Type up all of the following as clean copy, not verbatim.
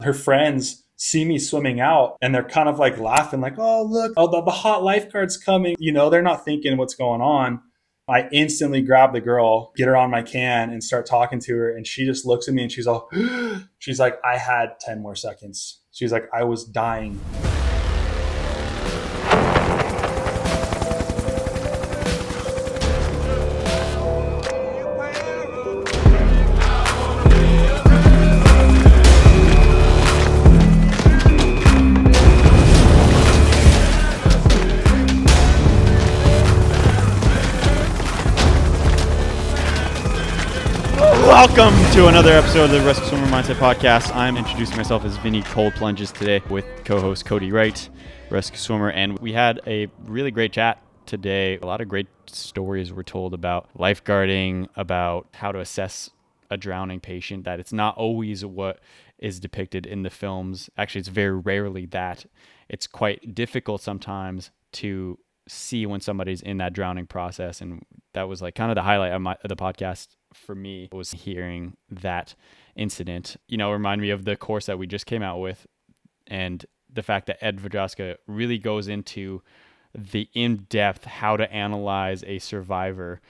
Her friends see me swimming out and they're kind of like laughing, like, oh, look, oh, the hot lifeguard's coming. They're not thinking what's going on. I instantly grab the girl, get her on my can and start talking to her. And she just looks at me and she's all, she's like, I had 10 more seconds. She's like, I was dying. Welcome to another episode of the Rescue Swimmer Mindset Podcast. I'm introducing myself as Vinny Cold Plunges today with co-host Cody Wright, Rescue Swimmer, and we had a really great chat today. A lot of great stories were told about lifeguarding, about how to assess a drowning patient, that it's not always what is depicted in the films. Actually, it's very rarely that. It's quite difficult sometimes to see when somebody's in that drowning process, and that was like kind of the highlight of the podcast for me, was hearing that incident. Remind me of the course that we just came out with, and the fact that 𝐦𝐤𝐥𝐢𝐭𝐞 really goes into the in-depth how to analyze a survivor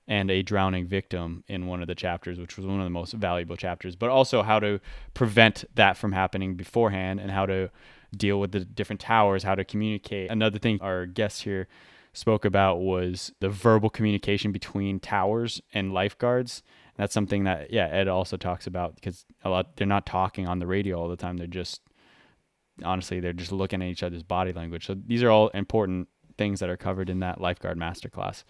and a drowning victim in one of the chapters, which was one of the most valuable chapters, but also how to prevent that from happening beforehand and how to deal with the different towers, how to communicate. Another thing our guest here spoke about was the verbal communication between towers and lifeguards. That's something that, Ed also talks about, because they're not talking on the radio all the time. They're just looking at each other's body language. So these are all important things that are covered in that Lifeguard MasterClass.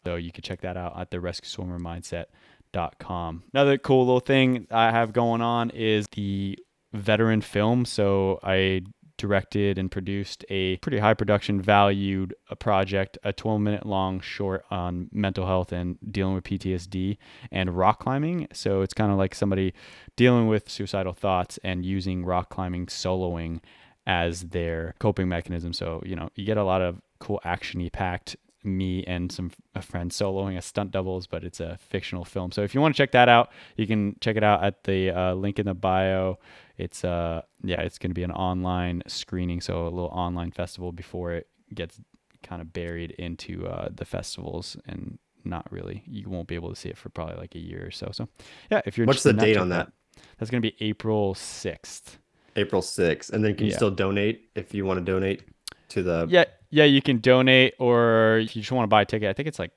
So you can check that out at the rescueswimmermindset.com. Another cool little thing I have going on is the veteran film. So I directed and produced a pretty high production valued project, a 12-minute long short on mental health and dealing with PTSD and rock climbing. So it's kind of like somebody dealing with suicidal thoughts and using rock climbing, soloing as their coping mechanism. So, you get a lot of cool action-y packed, me and some friends soloing as stunt doubles, but it's a fictional film. So if you want to check that out, you can check it out at the link in the bio. It's going to be an online screening, so a little online festival before it gets kind of buried into the festivals, and not really. You won't be able to see it for probably like a year or so. So if you're What's the date on that? That's going to be April 6th. April 6th. And then can you still donate if you want to donate to the... Yeah, you can donate, or if you just want to buy a ticket, I think it's like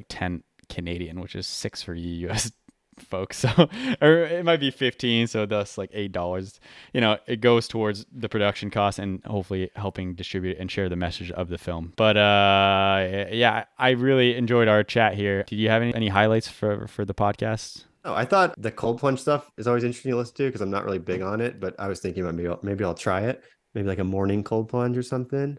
10 Canadian, which is 6 for you US folks. So, or it might be 15, so that's like $8. It goes towards the production cost and hopefully helping distribute and share the message of the film. But I really enjoyed our chat here. Did you have any highlights for the podcast? Oh, I thought the cold plunge stuff is always interesting to listen to, because I'm not really big on it, but I was thinking maybe I'll try it. Maybe like a morning cold plunge or something.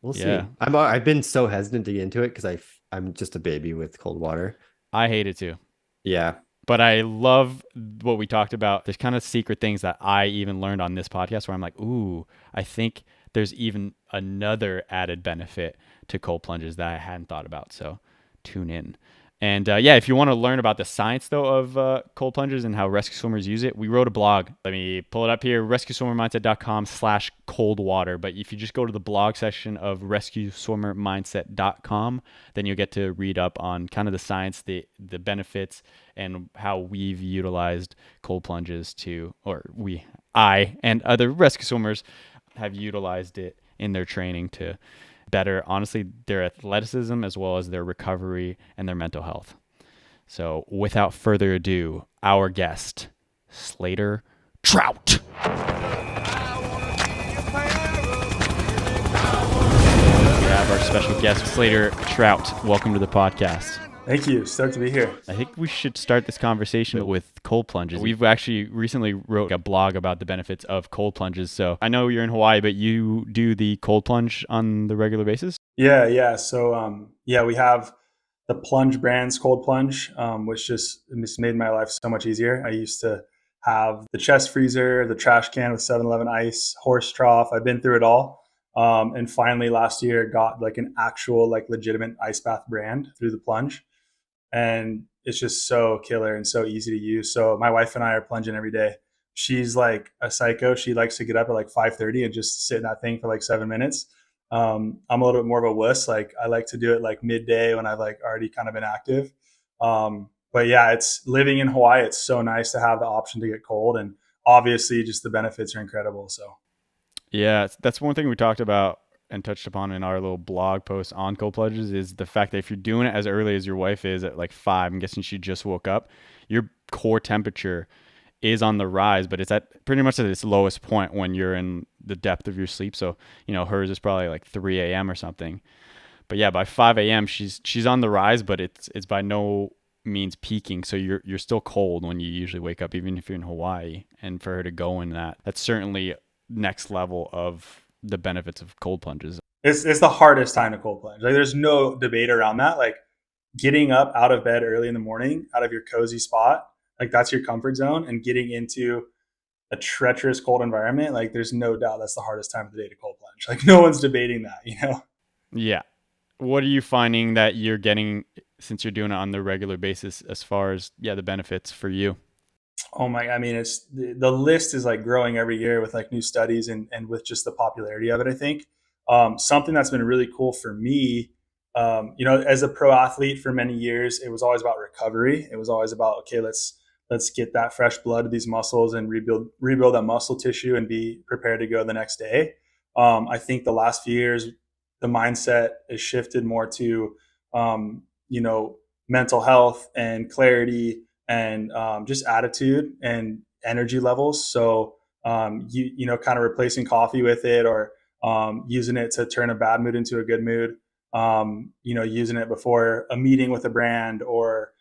We'll see. I've been so hesitant to get into it because I'm just a baby with cold water. I hate it too. Yeah. But I love what we talked about. There's kind of secret things that I even learned on this podcast where I'm like, ooh, I think there's even another added benefit to cold plunges that I hadn't thought about. So tune in. And if you want to learn about the science, though, of cold plunges and how rescue swimmers use it, we wrote a blog. Let me pull it up here, rescueswimmermindset.com/cold water. But if you just go to the blog section of rescueswimmermindset.com, then you'll get to read up on kind of the science, the benefits, and how we've utilized cold plunges I and other rescue swimmers have utilized it in their training to better, honestly, their athleticism as well as their recovery and their mental health. So without further ado, our guest, Slater Trout. We have our special guest, Slater Trout. Welcome to the podcast. Thank you. Stoked to be here. I think we should start this conversation with cold plunges. We've actually recently wrote a blog about the benefits of cold plunges. So I know you're in Hawaii, but you do the cold plunge on the regular basis? Yeah. So, we have the Plunge brand's cold plunge, which just made my life so much easier. I used to have the chest freezer, the trash can with 7-Eleven ice, horse trough. I've been through it all. And finally last year got like an actual like legitimate ice bath brand through the Plunge. And it's just so killer and so easy to use. So my wife and I are plunging every day. she's like a psycho. She likes to get up at like 5:30 and just sit in that thing for like 7 minutes. I'm a little bit more of a wuss. Like I like to do it like midday when I've like already kind of been active. But yeah, it's living in Hawaii. It's so nice to have the option to get cold, and obviously just the benefits are incredible. So yeah, that's one thing we talked about and touched upon in our little blog post on cold plunges is the fact that if you're doing it as early as your wife is at like 5, I'm guessing she just woke up, your core temperature is on the rise, but it's at pretty much at its lowest point when you're in the depth of your sleep. So, hers is probably like 3 a.m. or something. But yeah, by 5 a.m. she's on the rise, but it's by no means peaking. So you're still cold when you usually wake up, even if you're in Hawaii. And for her to go in that's certainly next level of the benefits of cold plunges. It's the hardest time to cold plunge. Like there's no debate around that. Like getting up out of bed early in the morning, out of your cozy spot, like that's your comfort zone, and getting into a treacherous cold environment, like there's no doubt that's the hardest time of the day to cold plunge. Like no one's debating that, Yeah. What are you finding that you're getting since you're doing it on the regular basis as far as the benefits for you? Oh my, I mean, it's the list is like growing every year with like new studies and with just the popularity of it. I think something that's been really cool for me, as a pro athlete for many years, it was always about recovery. It was always about, okay, let's get that fresh blood to these muscles and rebuild that muscle tissue and be prepared to go the next day. I think the last few years, the mindset has shifted more to, mental health and clarity and just attitude and energy levels. So, kind of replacing coffee with it, or using it to turn a bad mood into a good mood, using it before a meeting with a brand, or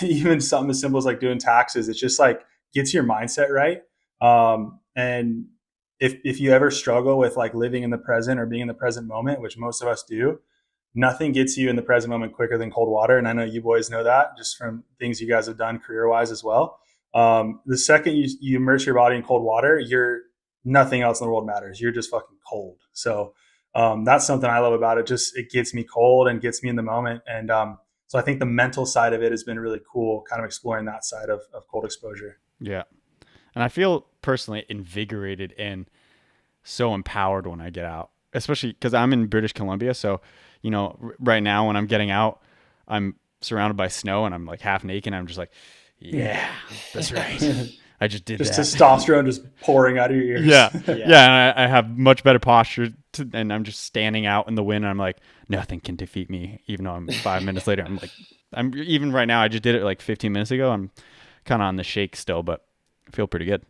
even something as simple as like doing taxes. It's just like gets your mindset right. And if you ever struggle with like living in the present or being in the present moment, which most of us do, nothing gets you in the present moment quicker than cold water. And I know you boys know that just from things you guys have done career-wise as well. The second you immerse your body in cold water, nothing else in the world matters. You're just fucking cold. So that's something I love about it. Just it gets me cold and gets me in the moment. And so I think the mental side of it has been really cool, kind of exploring that side of cold exposure. Yeah. And I feel personally invigorated and so empowered when I get out, especially because I'm in British Columbia. So, right now when I'm getting out, I'm surrounded by snow and I'm like half naked. And I'm just like, yeah, that's right. I just did just that. Testosterone just pouring out of your ears. Yeah. And I have much better posture and I'm just standing out in the wind. And I'm like, nothing can defeat me. Even though I'm 5 minutes later, I'm even right now, I just did it like 15 minutes ago. I'm kind of on the shake still, but I feel pretty good.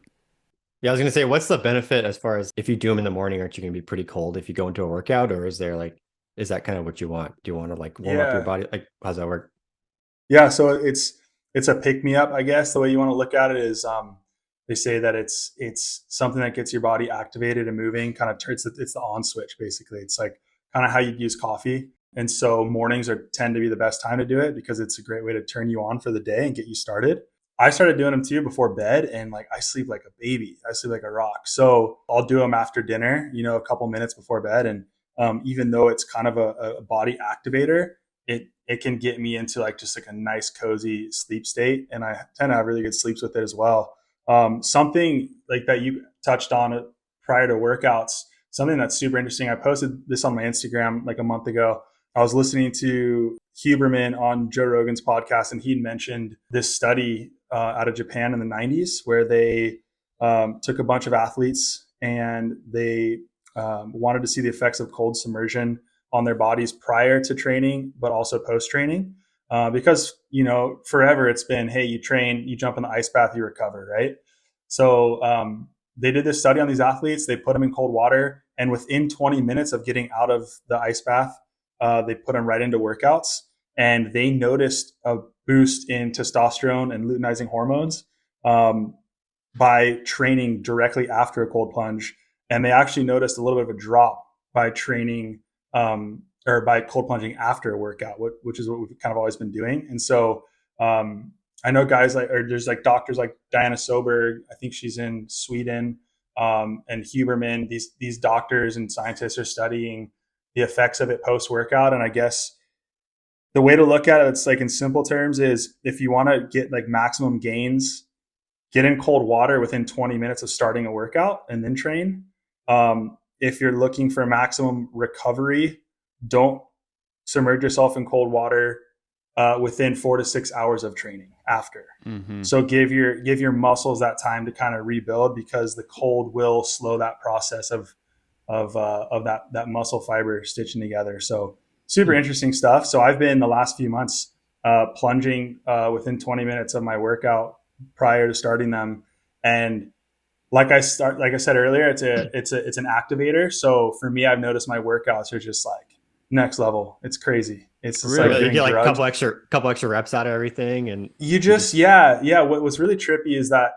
Yeah, I was going to say, what's the benefit as far as if you do them in the morning, aren't you going to be pretty cold if you go into a workout, or is that kind of what you want? Do you want to like warm up your body? Like, how's that work? Yeah. So it's a pick me up, I guess. The way you want to look at it is, they say that it's something that gets your body activated and moving, kind of it's the on switch. Basically, it's like kind of how you'd use coffee. And so mornings tend to be the best time to do it because it's a great way to turn you on for the day and get you started. I started doing them too before bed, and like I sleep like a baby. I sleep like a rock. So I'll do them after dinner, a couple minutes before bed. And even though it's kind of a body activator, it can get me into like just like a nice cozy sleep state, and I tend to have really good sleeps with it as well. Something like that you touched on prior to workouts, something that's super interesting. I posted this on my Instagram like a month ago. I was listening to Huberman on Joe Rogan's podcast, and he'd mentioned this study out of Japan in the 90s where they took a bunch of athletes and they wanted to see the effects of cold submersion on their bodies prior to training, but also post-training. Because, forever it's been, hey, you train, you jump in the ice bath, you recover, right? So they did this study on these athletes. They put them in cold water, and within 20 minutes of getting out of the ice bath, they put them right into workouts, and they noticed a boost in testosterone and luteinizing hormones by training directly after a cold plunge. And they actually noticed a little bit of a drop by training or by cold plunging after a workout, which is what we've kind of always been doing. And so I know guys there's like doctors like Diana Soberg, I think she's in Sweden, and Huberman, these doctors and scientists are studying the effects of it post workout. And I guess the way to look at it, it's like in simple terms, is if you want to get like maximum gains, get in cold water within 20 minutes of starting a workout and then train. If you're looking for maximum recovery, don't submerge yourself in cold water within 4 to 6 hours of training after. So give your muscles that time to kind of rebuild, because the cold will slow that process of that muscle fiber stitching together. So super interesting stuff. So I've been the last few months plunging within 20 minutes of my workout prior to starting them. And like I said earlier, it's an activator. So for me, I've noticed my workouts are just like next level. It's crazy. It's just really? like You get like drugs. a couple extra reps out of everything, and you just yeah. What's really trippy is that,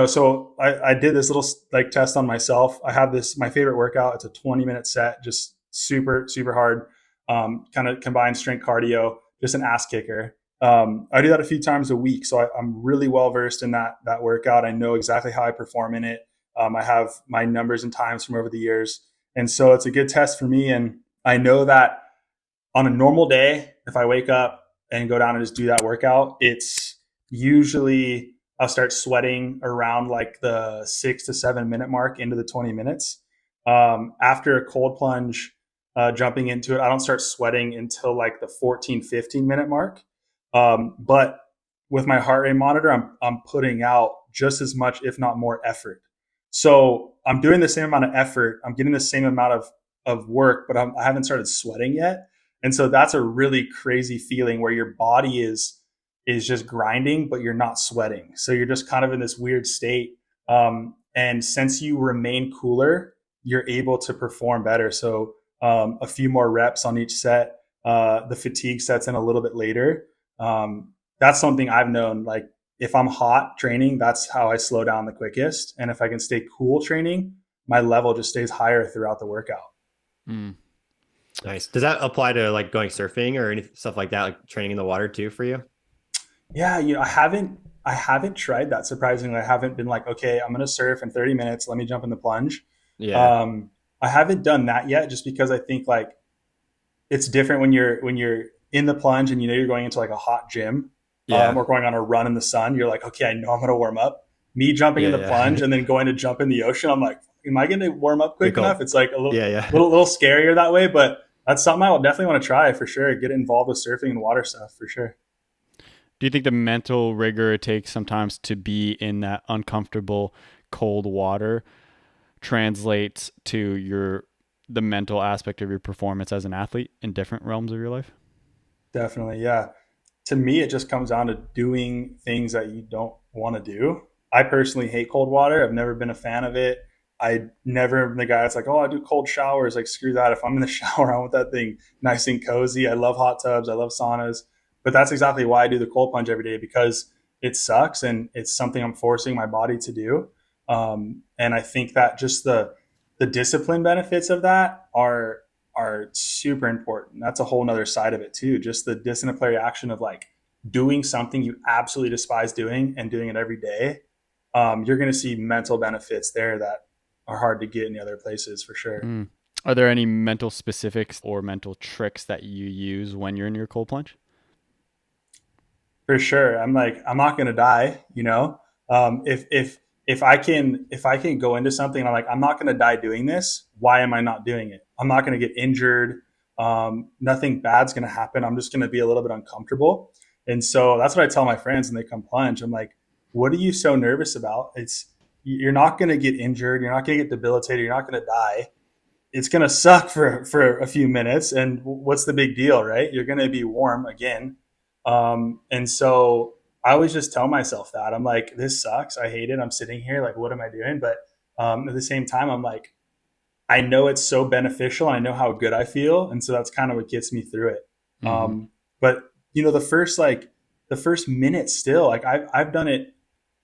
so I did this little like test on myself. I have my favorite workout. It's a 20-minute set, just super, super hard. Kind of combined strength cardio, just an ass kicker. I do that a few times a week. So I'm really well versed in that workout. I know exactly how I perform in it. I have my numbers and times from over the years. And so it's a good test for me. And I know that on a normal day, if I wake up and go down and just do that workout, it's usually I'll start sweating around like the 6 to 7 minute mark into the 20 minutes. After a cold plunge, jumping into it, I don't start sweating until like the 14, 15 minute mark. But with my heart rate monitor, I'm putting out just as much, if not more effort. So I'm doing the same amount of effort. I'm getting the same amount of work, but I haven't started sweating yet. And so that's a really crazy feeling where your body is just grinding, but you're not sweating. So you're just kind of in this weird state. And since you remain cooler, you're able to perform better. So a few more reps on each set. The fatigue sets in a little bit later. That's something I've known. Like if I'm hot training, that's how I slow down the quickest. And if I can stay cool training, my level just stays higher throughout the workout. Nice. Does that apply to like going surfing or any stuff like that, like training in the water too for you? Yeah, I haven't tried that. Surprisingly, I haven't been like, okay, I'm going to surf in 30 minutes. Let me jump in the plunge. Yeah. I haven't done that yet, just because I think like it's different when you're in the plunge and you're going into like a hot gym, or going on a run in the sun. You're like, okay, I know I'm going to warm up. Me jumping in the plunge and then going to jump in the ocean, I'm like, am I going to warm up quick enough? It's like a little scarier that way, but that's something I will definitely want to try for sure. Get involved with surfing and water stuff for sure. Do you think the mental rigor it takes sometimes to be in that uncomfortable cold water translates to the mental aspect of your performance as an athlete in different realms of your life? Definitely, yeah. To me, it just comes down to doing things that you don't want to do. I personally hate cold water. I've never been a fan of it. I never been the guy that's like, oh, I do cold showers. Like, screw that. If I'm in the shower, I want that thing nice and cozy. I love hot tubs. I love saunas. But that's exactly why I do the cold plunge every day, because it sucks and it's something I'm forcing my body to do. And I think that just the discipline benefits of that are super important. That's a whole nother side of it too. Just the disciplinary action of like doing something you absolutely despise doing and doing it every day. You're going to see mental benefits there that are hard to get in the other places for sure. Are there any mental specifics or mental tricks that you use when you're in your cold plunge? For sure. I'm like, I'm not going to die. If I can go into something and I'm like, I'm not going to die doing this, why am I not doing it? I'm not going to get injured. Nothing bad's going to happen. I'm just going to be a little bit uncomfortable. And so that's what I tell my friends when they come plunge. I'm like, what are you so nervous about? You're not going to get injured. You're not going to get debilitated. You're not going to die. It's going to suck for a few minutes. And what's the big deal, right? You're going to be warm again. And so I always just tell myself that. I'm like, this sucks. I hate it. I'm sitting here like, what am I doing? But at the same time, I'm like, I know it's so beneficial. I know how good I feel. And so that's kind of what gets me through it. But the first minute still, like I've done it,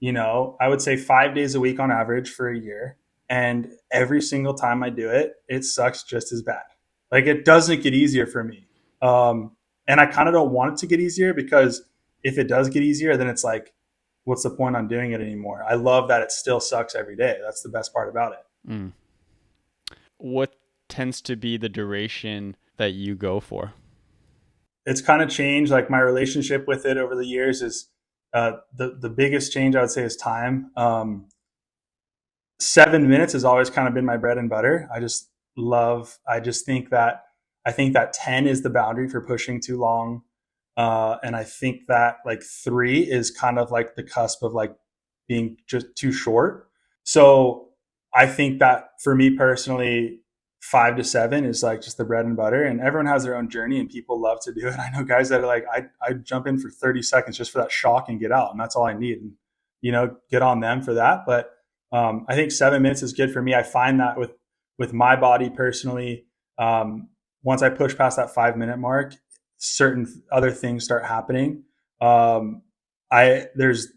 I would say 5 days a week on average for a year. And every single time I do it, it sucks just as bad. Like it doesn't get easier for me. And I kind of don't want it to get easier, because if it does get easier, then it's like, what's the point on doing it anymore? I love that it still sucks every day. That's the best part about it. What tends to be the duration that you go for? It's kind of changed. Like my relationship with it over the years is the biggest change I would say is time. 7 minutes has always kind of been my bread and butter. I think that 10 is the boundary for pushing too long. And I think that like 3 is kind of like the cusp of like being just too short. So I think that for me personally, 5 to 7 is like just the bread and butter, and everyone has their own journey and people love to do it. I know guys that are like, I jump in for 30 seconds just for that shock and get out, and that's all I need. And, get on them for that. But I think 7 minutes is good for me. I find that with my body personally, once I push past that 5-minute mark, certain other things start happening. There's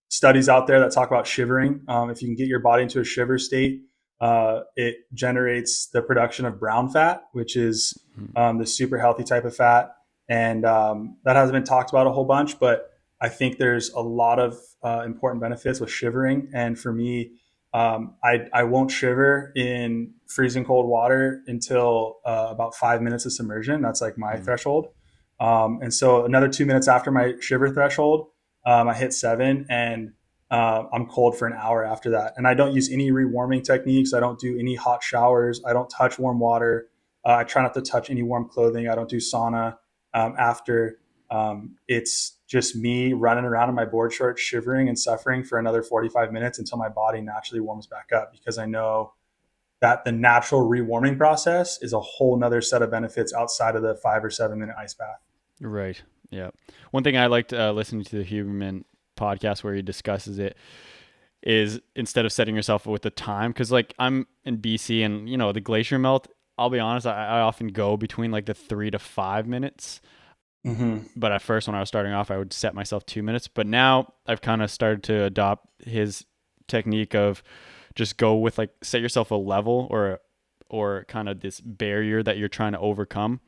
studies out there that talk about shivering. If you can get your body into a shiver state, it generates the production of brown fat, which is the super healthy type of fat. And that hasn't been talked about a whole bunch, but I think there's a lot of important benefits with shivering. And for me, I won't shiver in freezing cold water until about 5 minutes of submersion. That's like my threshold. And so another 2 minutes after my shiver threshold, I hit 7, and I'm cold for an hour after that. And I don't use any rewarming techniques. I don't do any hot showers. I don't touch warm water. I try not to touch any warm clothing. I don't do sauna after. It's just me running around in my board shorts, shivering and suffering for another 45 minutes until my body naturally warms back up, because I know that the natural rewarming process is a whole nother set of benefits outside of the 5 or 7 minute ice bath. Right. Yeah. One thing I liked listening to the Huberman podcast where he discusses it is, instead of setting yourself with the time, because like I'm in BC and the glacier melt, I'll be honest, I often go between like the 3 to 5 minutes. But at first when I was starting off, I would set myself 2 minutes, but now I've kind of started to adopt his technique of just go with like, set yourself a level or kind of this barrier that you're trying to overcome.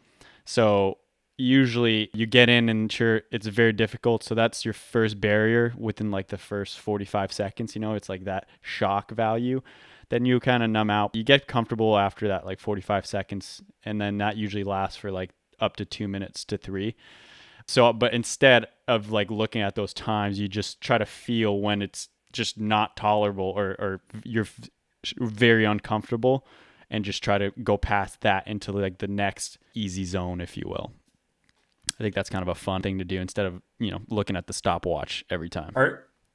So usually you get in and sure, it's very difficult. So that's your first barrier within like the first 45 seconds, it's like that shock value. Then you kind of numb out. You get comfortable after that, like 45 seconds. And then that usually lasts for like up to 2 minutes to 3. So, but instead of like looking at those times, you just try to feel when it's just not tolerable or you're very uncomfortable, and just try to go past that into like the next easy zone, if you will. I think that's kind of a fun thing to do instead of, looking at the stopwatch every time.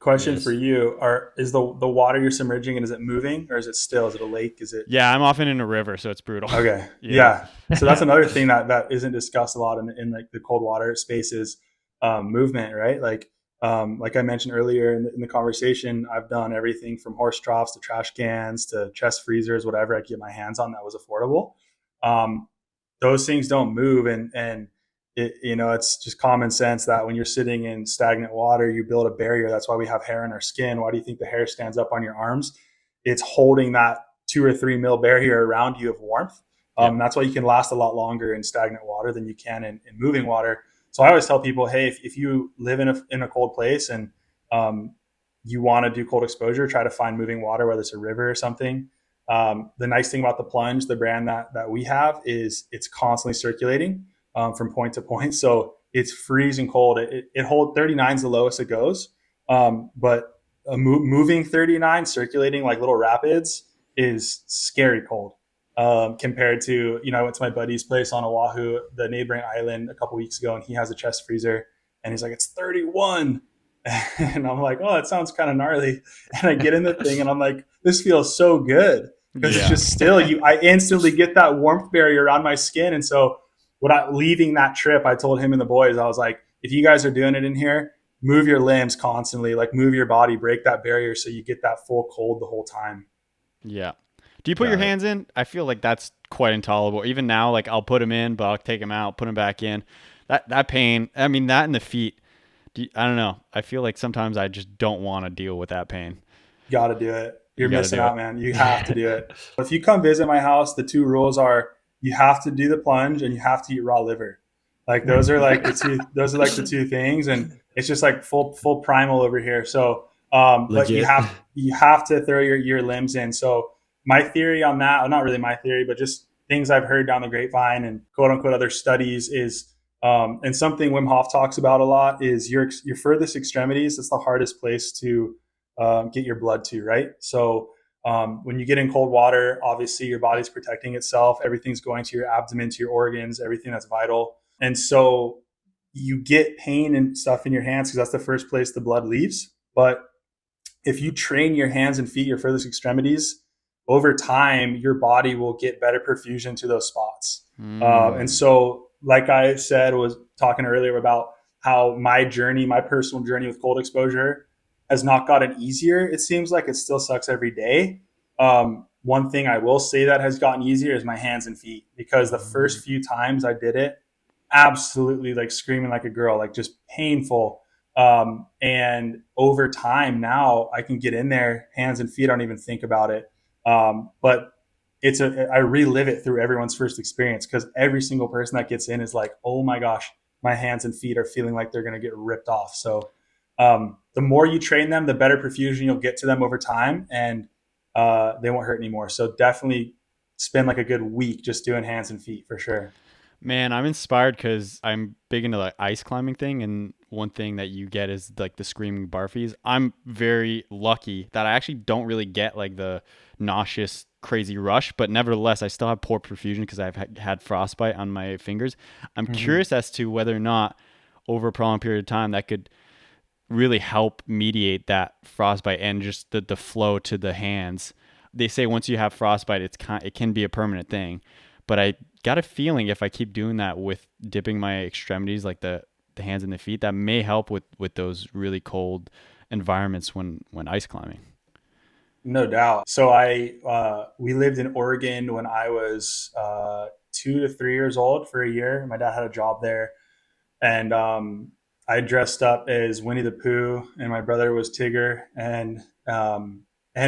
Question for you: is the water you're submerging in, is it moving or is it still? Is it a lake? Is it? Yeah, I'm often in a river, so it's brutal. Okay. Yeah. So that's another thing that isn't discussed a lot in like the cold water space is movement, right? Like I mentioned earlier in the conversation, I've done everything from horse troughs to trash cans to chest freezers, whatever I could get my hands on that was affordable. Those things don't move, and it's just common sense that when you're sitting in stagnant water, you build a barrier. That's why we have hair in our skin. Why do you think the hair stands up on your arms? It's holding that 2 or 3 mil barrier around you of warmth. That's why you can last a lot longer in stagnant water than you can in moving water. So I always tell people, hey, if you live in a cold place and you want to do cold exposure, try to find moving water, whether it's a river or something. The nice thing about the Plunge, the brand that we have, is it's constantly circulating from point to point. So it's freezing cold. It holds 39 is the lowest it goes. But moving 39, circulating like little rapids, is scary cold. Compared to, I went to my buddy's place on Oahu, the neighboring island, a couple weeks ago, and he has a chest freezer and he's like, it's 31. And I'm like, oh, that sounds kind of gnarly. And I get in the thing and I'm like, this feels so good, because it's just still, I instantly get that warmth barrier around my skin. And so leaving that trip, I told him and the boys, I was like, if you guys are doing it in here, move your limbs constantly, like move your body, break that barrier so you get that full cold the whole time. Yeah. Do you put your hands in? I feel like that's quite intolerable. Even now, like I'll put them in, but I'll take them out, put them back in. That pain, I mean, that in the feet, I don't know. I feel like sometimes I just don't want to deal with that pain. You got to do it. You're missing out, man. You have to do it. If you come visit my house, the 2 rules are you have to do the plunge and you have to eat raw liver. Like those are like the 2 things. And it's just like full primal over here. So, but you have to throw your limbs in. So my theory on that, well, not really my theory, but just things I've heard down the grapevine and quote unquote other studies, is And something Wim Hof talks about a lot is your furthest extremities. That's the hardest place to get your blood to, right? So when you get in cold water, obviously your body's protecting itself. Everything's going to your abdomen, to your organs, everything that's vital. And so you get pain and stuff in your hands because that's the first place the blood leaves. But if you train your hands and feet, your furthest extremities, over time, your body will get better perfusion to those spots. And so, like I said, was talking earlier about how my personal journey with cold exposure has not gotten easier. It seems like it still sucks every day. One thing I will say that has gotten easier is my hands and feet, because the first few times I did it, absolutely like screaming like a girl, like just painful. And over time now I can get in there, hands and feet, I don't even think about it. But I relive it through everyone's first experience, because every single person that gets in is like, oh my gosh, my hands and feet are feeling like they're going to get ripped off. So the more you train them, the better perfusion you'll get to them over time, and they won't hurt anymore. So definitely spend like a good week just doing hands and feet for sure. Man, I'm inspired because I'm big into the ice climbing thing, and one thing that you get is like the screaming barfies. I'm very lucky that I actually don't really get like the nauseous, crazy rush, but nevertheless, I still have poor perfusion because I've had frostbite on my fingers. I'm curious as to whether or not over a prolonged period of time that could really help mediate that frostbite and just the flow to the hands. They say once you have frostbite, it can be a permanent thing. But I got a feeling if I keep doing that with dipping my extremities, like the hands and the feet, that may help with those really cold environments when ice climbing. No doubt. So we lived in Oregon when I was 2 to 3 years old for a year. My dad had a job there, and I dressed up as Winnie the Pooh, and my brother was Tigger, and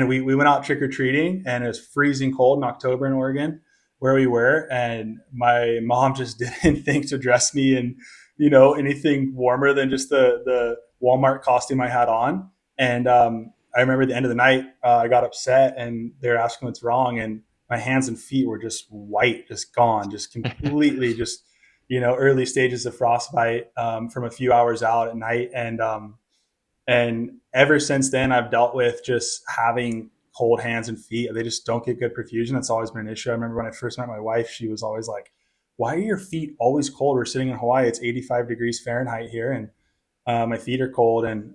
we went out trick or treating, and it was freezing cold in October in Oregon, where we were, and my mom just didn't think to dress me in, anything warmer than just the Walmart costume I had on. And I remember at the end of the night, I got upset, and they're asking what's wrong, and my hands and feet were just white, just gone, just completely, just early stages of frostbite from a few hours out at night, and ever since then, I've dealt with just having cold hands and feet. They just don't get good perfusion. That's always been an issue. I remember when I first met my wife, she was always like, why are your feet always cold? We're sitting in Hawaii. It's 85 degrees Fahrenheit here, and my feet are cold. And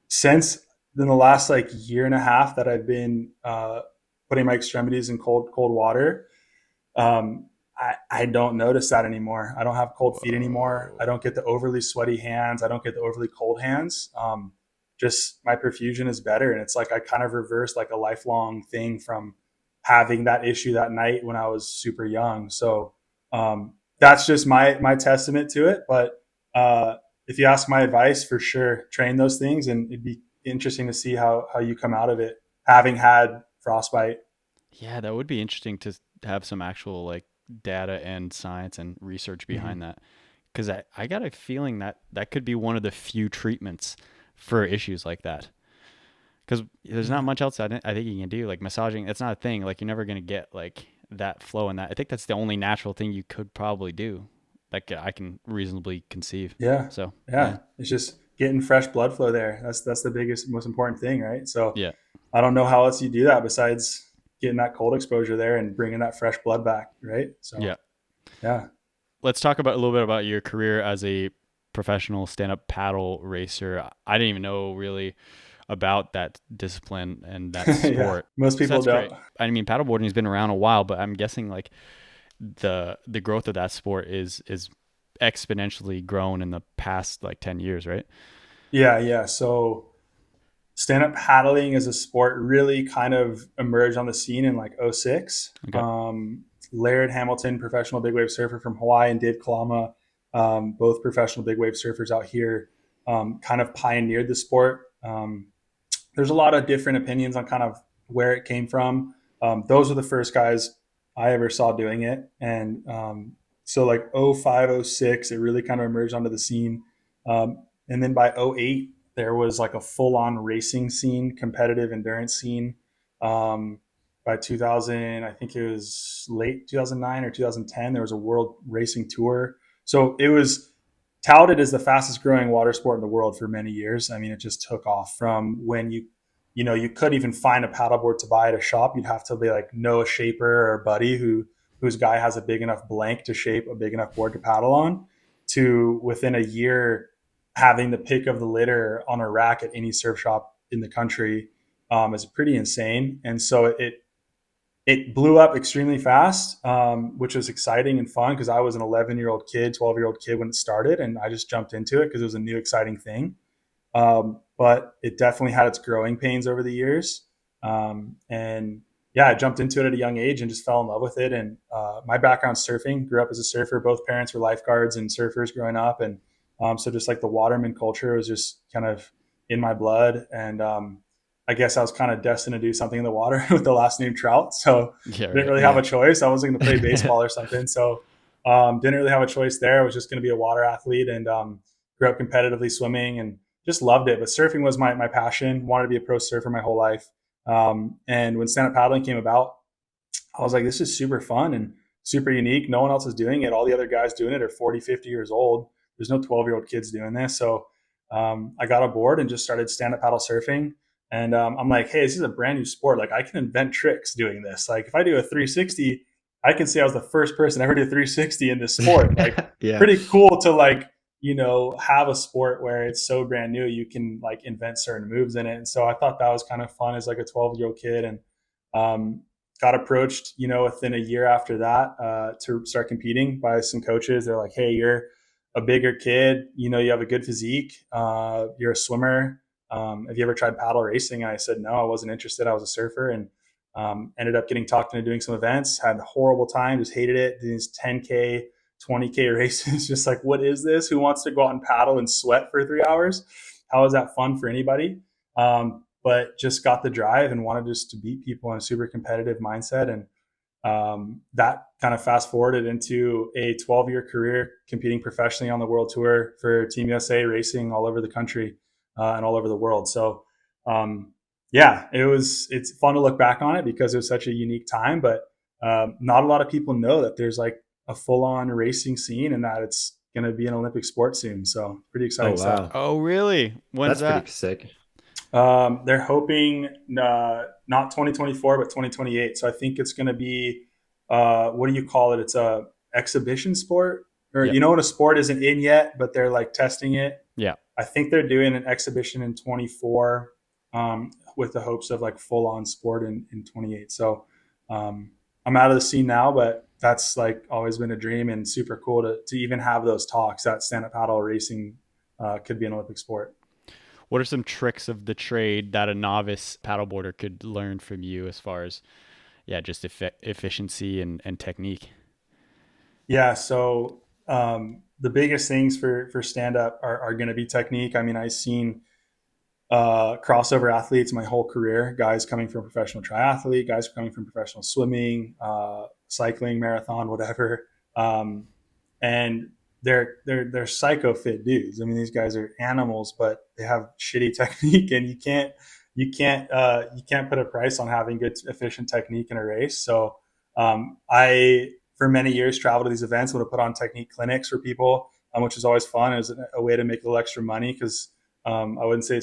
since in the last like year and a half that I've been putting my extremities in cold water, I don't notice that anymore. I don't have cold feet anymore. I don't get the overly sweaty hands. I don't get the overly cold hands. Just my perfusion is better. And it's like I kind of reversed like a lifelong thing from having that issue that night when I was super young. So that's just my testament to it. But if you ask my advice, for sure, train those things, and it'd be interesting to see how you come out of it, having had frostbite. Yeah, that would be interesting to have some actual like data and science and research behind that. Because I got a feeling that could be one of the few treatments for issues like that, because there's not much else I think you can do. Like massaging, it's not a thing. Like you're never going to get like that flow in that. I think that's the only natural thing you could probably do that I can reasonably conceive. Yeah. So yeah. It's just getting fresh blood flow there. That's the biggest, most important thing, right? So yeah, I don't know how else you do that besides getting that cold exposure there and bringing that fresh blood back, right? So yeah. Let's talk a little bit about your career as a professional stand-up paddle racer. I didn't even know really about that discipline and that sport. Yeah, most people don't. Great. I mean, paddleboarding has been around a while, but I'm guessing like the growth of that sport is exponentially grown in the past like 10 years, right? Yeah. So stand-up paddling as a sport really kind of emerged on the scene in like 2006. Okay. Laird Hamilton, professional big wave surfer from Hawaii, and 𝐸𝐿𝐿𝐼, both professional big wave surfers out here, kind of pioneered the sport. There's a lot of different opinions on kind of where it came from. Those were the first guys I ever saw doing it. And so like 2005, 2006, it really kind of emerged onto the scene. And then by 2008, there was like a full-on racing scene, competitive endurance scene. By 2000, I think it was late 2009 or 2010, there was a world racing tour So it was touted as the fastest growing water sport in the world for many years. I mean, it just took off from when you couldn't even find a paddleboard to buy at a shop. You'd have to be like know a shaper or a buddy whose guy has a big enough blank to shape a big enough board to paddle on, to within a year having the pick of the litter on a rack at any surf shop in the country is pretty insane. And so it blew up extremely fast, which was exciting and fun because I was an 11-year-old kid, 12-year-old kid when it started, and I just jumped into it because it was a new, exciting thing. But it definitely had its growing pains over the years. And yeah, I jumped into it at a young age and just fell in love with it. And my background's surfing, grew up as a surfer. Both parents were lifeguards and surfers growing up. And so just like the waterman culture was just kind of in my blood. And I guess I was kind of destined to do something in the water with the last name Trout. So didn't really have a choice. I wasn't going to play baseball or something. So didn't really have a choice there. I was just going to be a water athlete, and grew up competitively swimming and just loved it. But surfing was my passion. Wanted to be a pro surfer my whole life. And when stand-up paddling came about, I was like, this is super fun and super unique. No one else is doing it. All the other guys doing it are 40, 50 years old. There's no 12-year-old kids doing this. So I got aboard and just started stand-up paddle surfing. And I'm like, hey, this is a brand new sport. Like, I can invent tricks doing this. Like, if I do a 360, I can say I was the first person ever to do a 360 in this sport. Like, pretty cool to like, have a sport where it's so brand new, you can like invent certain moves in it. And so I thought that was kind of fun as like a 12-year-old kid, and got approached, within a year after that to start competing by some coaches. They're like, hey, you're a bigger kid, you have a good physique, you're a swimmer. Have you ever tried paddle racing? And I said, no, I wasn't interested. I was a surfer, and ended up getting talked into doing some events, had a horrible time, just hated it. These 10K, 20K races, just like, what is this? Who wants to go out and paddle and sweat for 3 hours? How is that fun for anybody? But just got the drive and wanted just to beat people in a super competitive mindset. And that kind of fast forwarded into a 12-year career competing professionally on the world tour for Team USA, racing all over the country and all over the world. So it's fun to look back on it because it was such a unique time, but not a lot of people know that there's like a full-on racing scene and that it's going to be an Olympic sport soon. So pretty exciting stuff. Oh, really? When's that? Pretty sick. They're hoping not 2024, but 2028. So I think it's going to be, what do you call it? It's a exhibition sport, or when a sport isn't in yet, but they're like testing it. Yeah. I think they're doing an exhibition in 24 with the hopes of like full on sport in 28. So I'm out of the scene now, but that's like always been a dream and super cool to even have those talks that stand-up paddle racing could be an Olympic sport. What are some tricks of the trade that a novice paddleboarder could learn from you as far as, just efficiency and technique? Yeah. So the biggest things for stand-up are going to be technique. I mean, I've seen crossover athletes my whole career, guys coming from professional triathlete, guys coming from professional swimming, cycling, marathon, whatever. And they're psycho fit dudes. I mean, these guys are animals, but they have shitty technique, and you can't put a price on having good, efficient technique in a race. So I, for many years, traveled to these events, would have put on technique clinics for people, which is always fun. It was a way to make a little extra money because I wouldn't say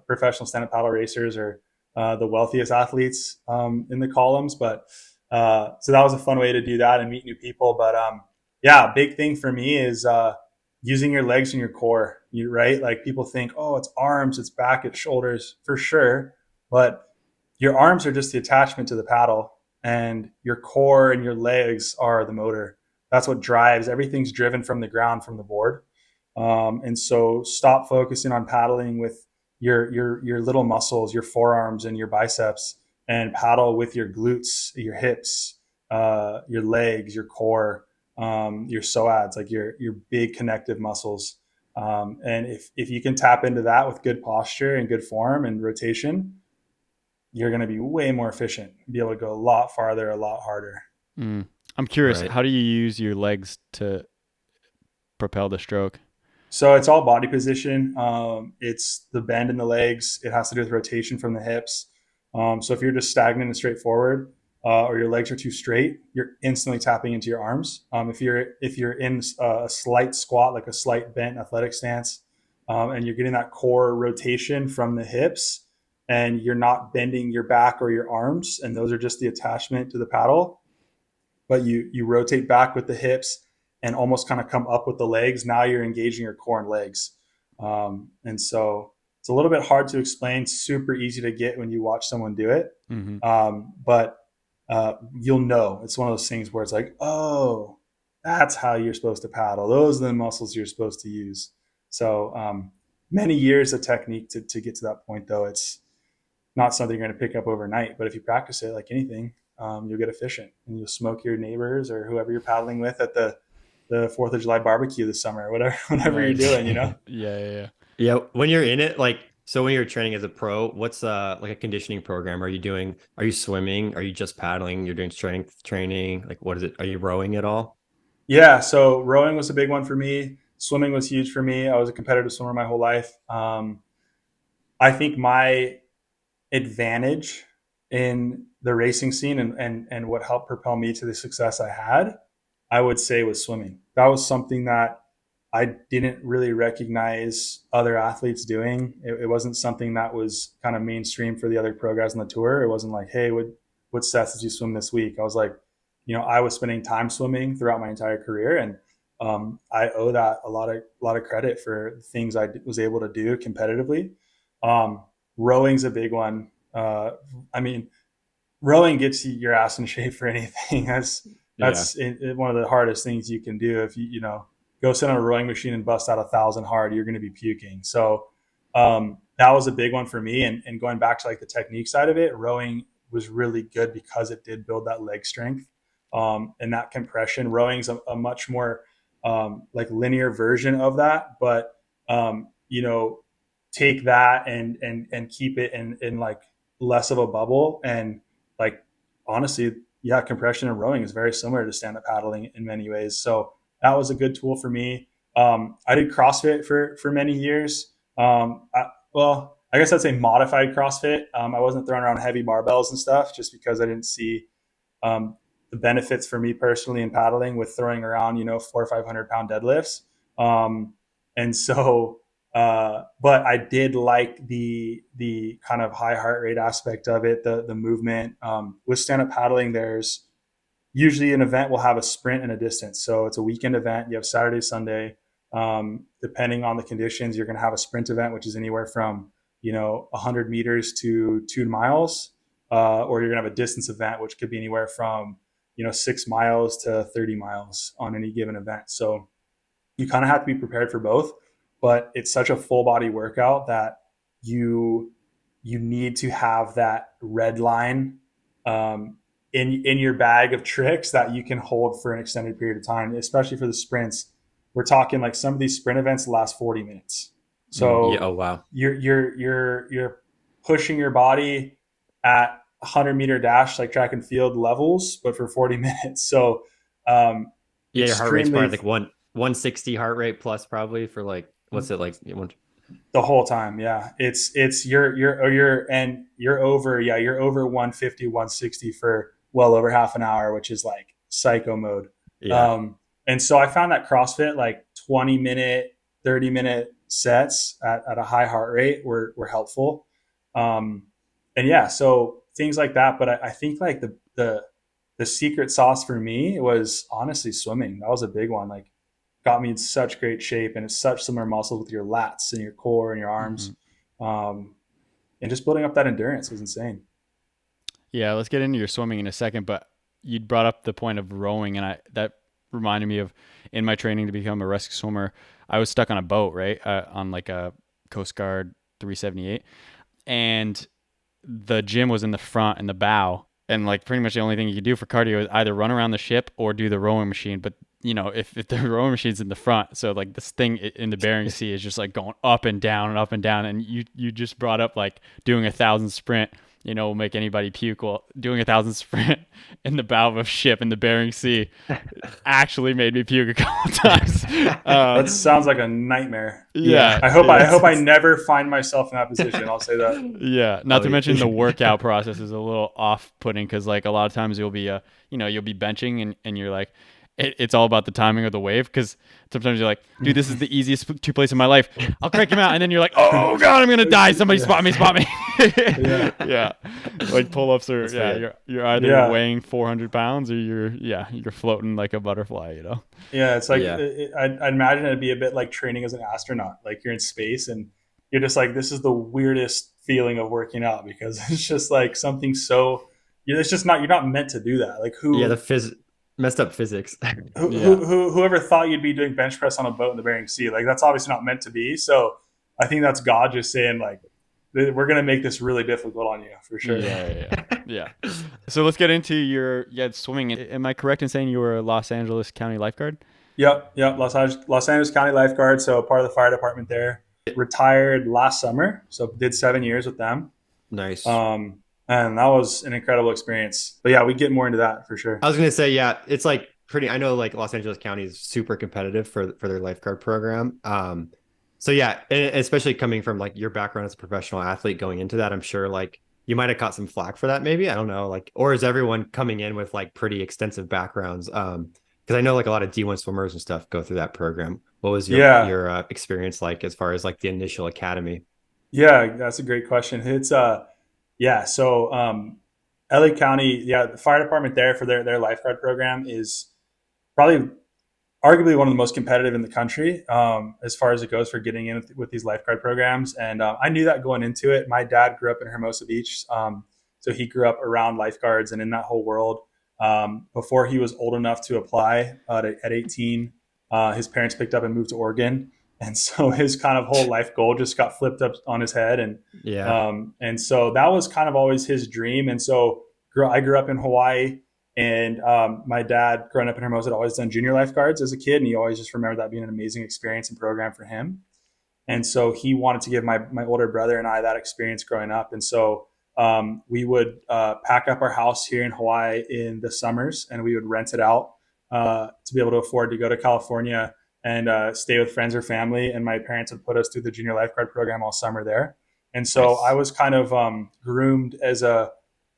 professional stand-up paddle racers are the wealthiest athletes in the columns, but so that was a fun way to do that and meet new people. But a big thing for me is using your legs and your core, right? Like people think, oh, it's arms, it's back, it's shoulders, for sure. But your arms are just the attachment to the paddle, and your core and your legs are the motor. That's what drives. Everything's driven from the ground, from the board. And so stop focusing on paddling with your little muscles, your forearms and your biceps, and paddle with your glutes, your hips, your legs, your core, your psoas, like your big connective muscles. And if you can tap into that with good posture and good form and rotation, you're going to be way more efficient, be able to go a lot farther, a lot harder. I'm curious, How do you use your legs to propel the stroke? So it's all body position. It's the bend in the legs. It has to do with rotation from the hips. So if you're just stagnant and straightforward, or your legs are too straight, you're instantly tapping into your arms. If you're in a slight squat, like a slight bent athletic stance, and you're getting that core rotation from the hips, and you're not bending your back or your arms, and those are just the attachment to the paddle, but you rotate back with the hips and almost kind of come up with the legs. Now you're engaging your core and legs. And so it's a little bit hard to explain, super easy to get when you watch someone do it. But you'll know. It's one of those things where it's like, oh, that's how you're supposed to paddle. Those are the muscles you're supposed to use. So many years of technique to get to that point, though. It's not something you're going to pick up overnight. But if you practice it like anything, you'll get efficient, and you'll smoke your neighbors or whoever you're paddling with at the 4th of July barbecue this summer, or whatever you're doing, you know? Yeah. When you're in it, like, so when you're training as a pro, what's like a conditioning program? Are you swimming? Are you just paddling? You're doing strength training? Like, what is it? Are you rowing at all? Yeah. So rowing was a big one for me. Swimming was huge for me. I was a competitive swimmer my whole life. I think my advantage in the racing scene and what helped propel me to the success I had, I would say, was swimming. That was something that I didn't really recognize other athletes doing. It wasn't something that was kind of mainstream for the other pro guys on the tour. It wasn't like, hey, what sets did you swim this week? I was like, I was spending time swimming throughout my entire career, and I owe that a lot of credit for things I was able to do competitively. Rowing's a big one. Rowing gets your ass in shape for anything. That's one of the hardest things you can do. If you go sit on a rowing machine and bust out 1,000 hard, you're going to be puking. So that was a big one for me. And going back to like the technique side of it, rowing was really good because it did build that leg strength and that compression. Rowing's a much more like linear version of that, but take that and keep it in like less of a bubble. And like, honestly, compression and rowing is very similar to stand-up paddling in many ways. So that was a good tool for me. I did CrossFit for many years. I guess I'd say modified CrossFit. I wasn't throwing around heavy barbells and stuff just because I didn't see the benefits for me personally in paddling with throwing around, 400 or 500 pound deadlifts. And so, but I did like the kind of high heart rate aspect of it, the movement. With stand-up paddling, there's usually an event will have a sprint and a distance. So it's a weekend event. You have Saturday, Sunday. Depending on the conditions, you're going to have a sprint event, which is anywhere from 100 meters to 2 miles, or you're going to have a distance event, which could be anywhere from 6 miles to 30 miles on any given event. So you kind of have to be prepared for both, but it's such a full body workout that you need to have that red line in your bag of tricks that you can hold for an extended period of time, especially for the sprints. We're talking like some of these sprint events last 40 minutes. So oh wow, you're pushing your body at 100-meter dash, like track and field levels, but for 40 minutes. So your heart rate's probably like 160 heart rate plus, probably, for like, what's it like? The whole time. Yeah. You're over 150, 160 for well over half an hour, which is like psycho mode. Yeah. And so I found that CrossFit, like 20-minute, 30-minute sets at a high heart rate were helpful. So things like that. But I think like the secret sauce for me was honestly swimming. That was a big one. Like, got me in such great shape, and it's such similar muscles with your lats and your core and your arms. And just building up that endurance was insane. Yeah, let's get into your swimming in a second, but you brought up the point of rowing, and that reminded me of, in my training to become a rescue swimmer, I was stuck on a boat, right? On like a Coast Guard 378, and the gym was in the front in the bow, and like pretty much the only thing you could do for cardio is either run around the ship or do the rowing machine. But if the rowing machine's in the front, so like this thing in the Bering Sea is just like going up and down and up and down. And you just brought up like doing 1,000 sprint will make anybody puke. Well, doing 1,000 sprint in the bow of a ship in the Bering Sea actually made me puke a couple times. That sounds like a nightmare. Yeah. I hope I never find myself in that position. I'll say that. Yeah. Not to mention the workout process is a little off-putting because like a lot of times you'll be you'll be benching and you're like, it's all about the timing of the wave, because sometimes you're like, dude, this is the easiest 2 plays in my life. I'll crank him out, and then you're like, oh god, I'm gonna die. Somebody spot me. Yeah. Like pull-ups are you're either weighing 400 pounds or you're floating like a butterfly. Yeah, it's like I'd imagine it'd be a bit like training as an astronaut. Like you're in space and you're just like, this is the weirdest feeling of working out, because it's just like something so it's just not, you're not meant to do that. Like messed up physics. Whoever thought you'd be doing bench press on a boat in the Bering Sea? Like that's obviously not meant to be. So I think that's God just saying like, we're going to make this really difficult on you for sure. Yeah. So let's get into your swimming. Am I correct in saying you were a Los Angeles County Lifeguard? Yep. Los Angeles County Lifeguard. So part of the fire department there. Retired last summer. So did 7 years with them. Nice. And that was an incredible experience. But yeah, we get more into that for sure. I was going to say, it's like I know like Los Angeles County is super competitive for their lifeguard program. So yeah, especially coming from like your background as a professional athlete going into that, I'm sure like you might have caught some flack for that maybe. I don't know. Like, or is everyone coming in with like pretty extensive backgrounds? Because I know like a lot of D1 swimmers and stuff go through that program. What was your experience like as far as like the initial academy? Yeah, that's a great question. It's so LA County, the fire department there for their lifeguard program is probably arguably one of the most competitive in the country as far as it goes for getting in with these lifeguard programs. And I knew that going into it. My dad grew up in Hermosa Beach, so he grew up around lifeguards and in that whole world. Before he was old enough to apply at 18, his parents picked up and moved to Oregon. And so his kind of whole life goal just got flipped up on his head. And so that was kind of always his dream. And so I grew up in Hawaii, and my dad growing up in Hermosa had always done junior lifeguards as a kid. And he always just remembered that being an amazing experience and program for him. And so he wanted to give my older brother and I that experience growing up. And so we would pack up our house here in Hawaii in the summers, and we would rent it out to be able to afford to go to California and stay with friends or family. And my parents would put us through the junior lifeguard program all summer there. And so I was kind of groomed as a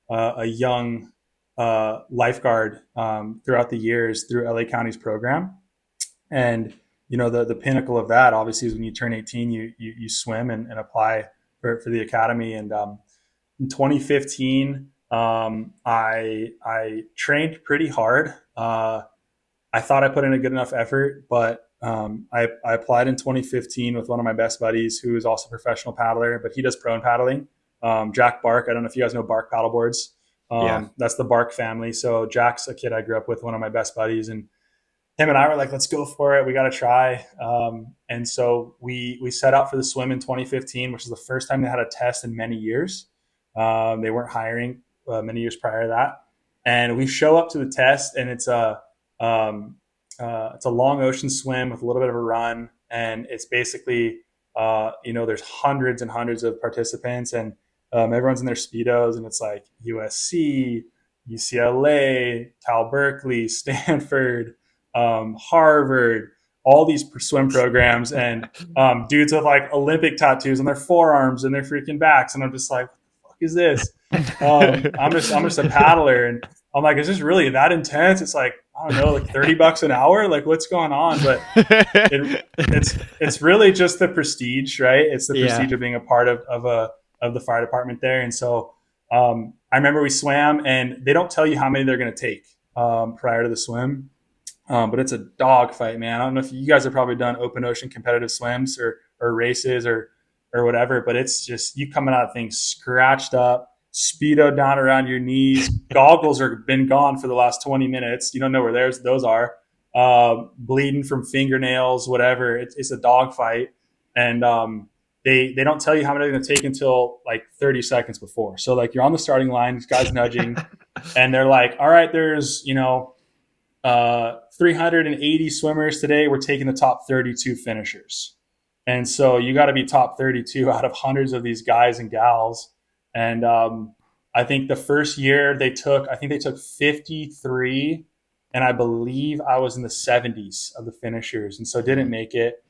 young lifeguard throughout the years through LA County's program. And, the pinnacle of that obviously is when you turn 18, you swim and apply for the academy. And in 2015, I trained pretty hard. I thought I put in a good enough effort, but I applied in 2015 with one of my best buddies who is also a professional paddler, but he does prone paddling. Jack Bark. I don't know if you guys know Bark paddleboards. That's the Bark family. So Jack's a kid I grew up with, one of my best buddies, and him and I were like, let's go for it. We got to try. And so we set out for the swim in 2015, which is the first time they had a test in many years. They weren't hiring many years prior to that. And we show up to the test, and it's a long ocean swim with a little bit of a run. And it's basically, there's hundreds and hundreds of participants, and everyone's in their Speedos, and it's like USC, UCLA, Cal Berkeley, Stanford, Harvard, all these swim programs, and dudes with like Olympic tattoos on their forearms and their freaking backs. And I'm just like, what the fuck is this? I'm just a paddler. And I'm like, is this really that intense? It's like, I don't know, like $30 an hour. Like, what's going on? But it's really just the prestige, right? It's the prestige of being a part of the fire department there. And so I remember we swam, and they don't tell you how many they're going to take prior to the swim. But it's a dog fight, man. I don't know if you guys have probably done open ocean competitive swims or races or whatever, but it's just you coming out of things scratched up, Speedo down around your knees, goggles are been gone for the last 20 minutes. You don't know where those are, bleeding from fingernails, whatever. It's a dog fight. And they don't tell you how many they're going to take until like 30 seconds before. So like you're on the starting line, this guy's nudging, and they're like, all right, there's, 380 swimmers today. We're taking the top 32 finishers. And so you got to be top 32 out of hundreds of these guys and gals. And I think the first year they took 53, and I believe I was in the 70s of the finishers, and so didn't make it.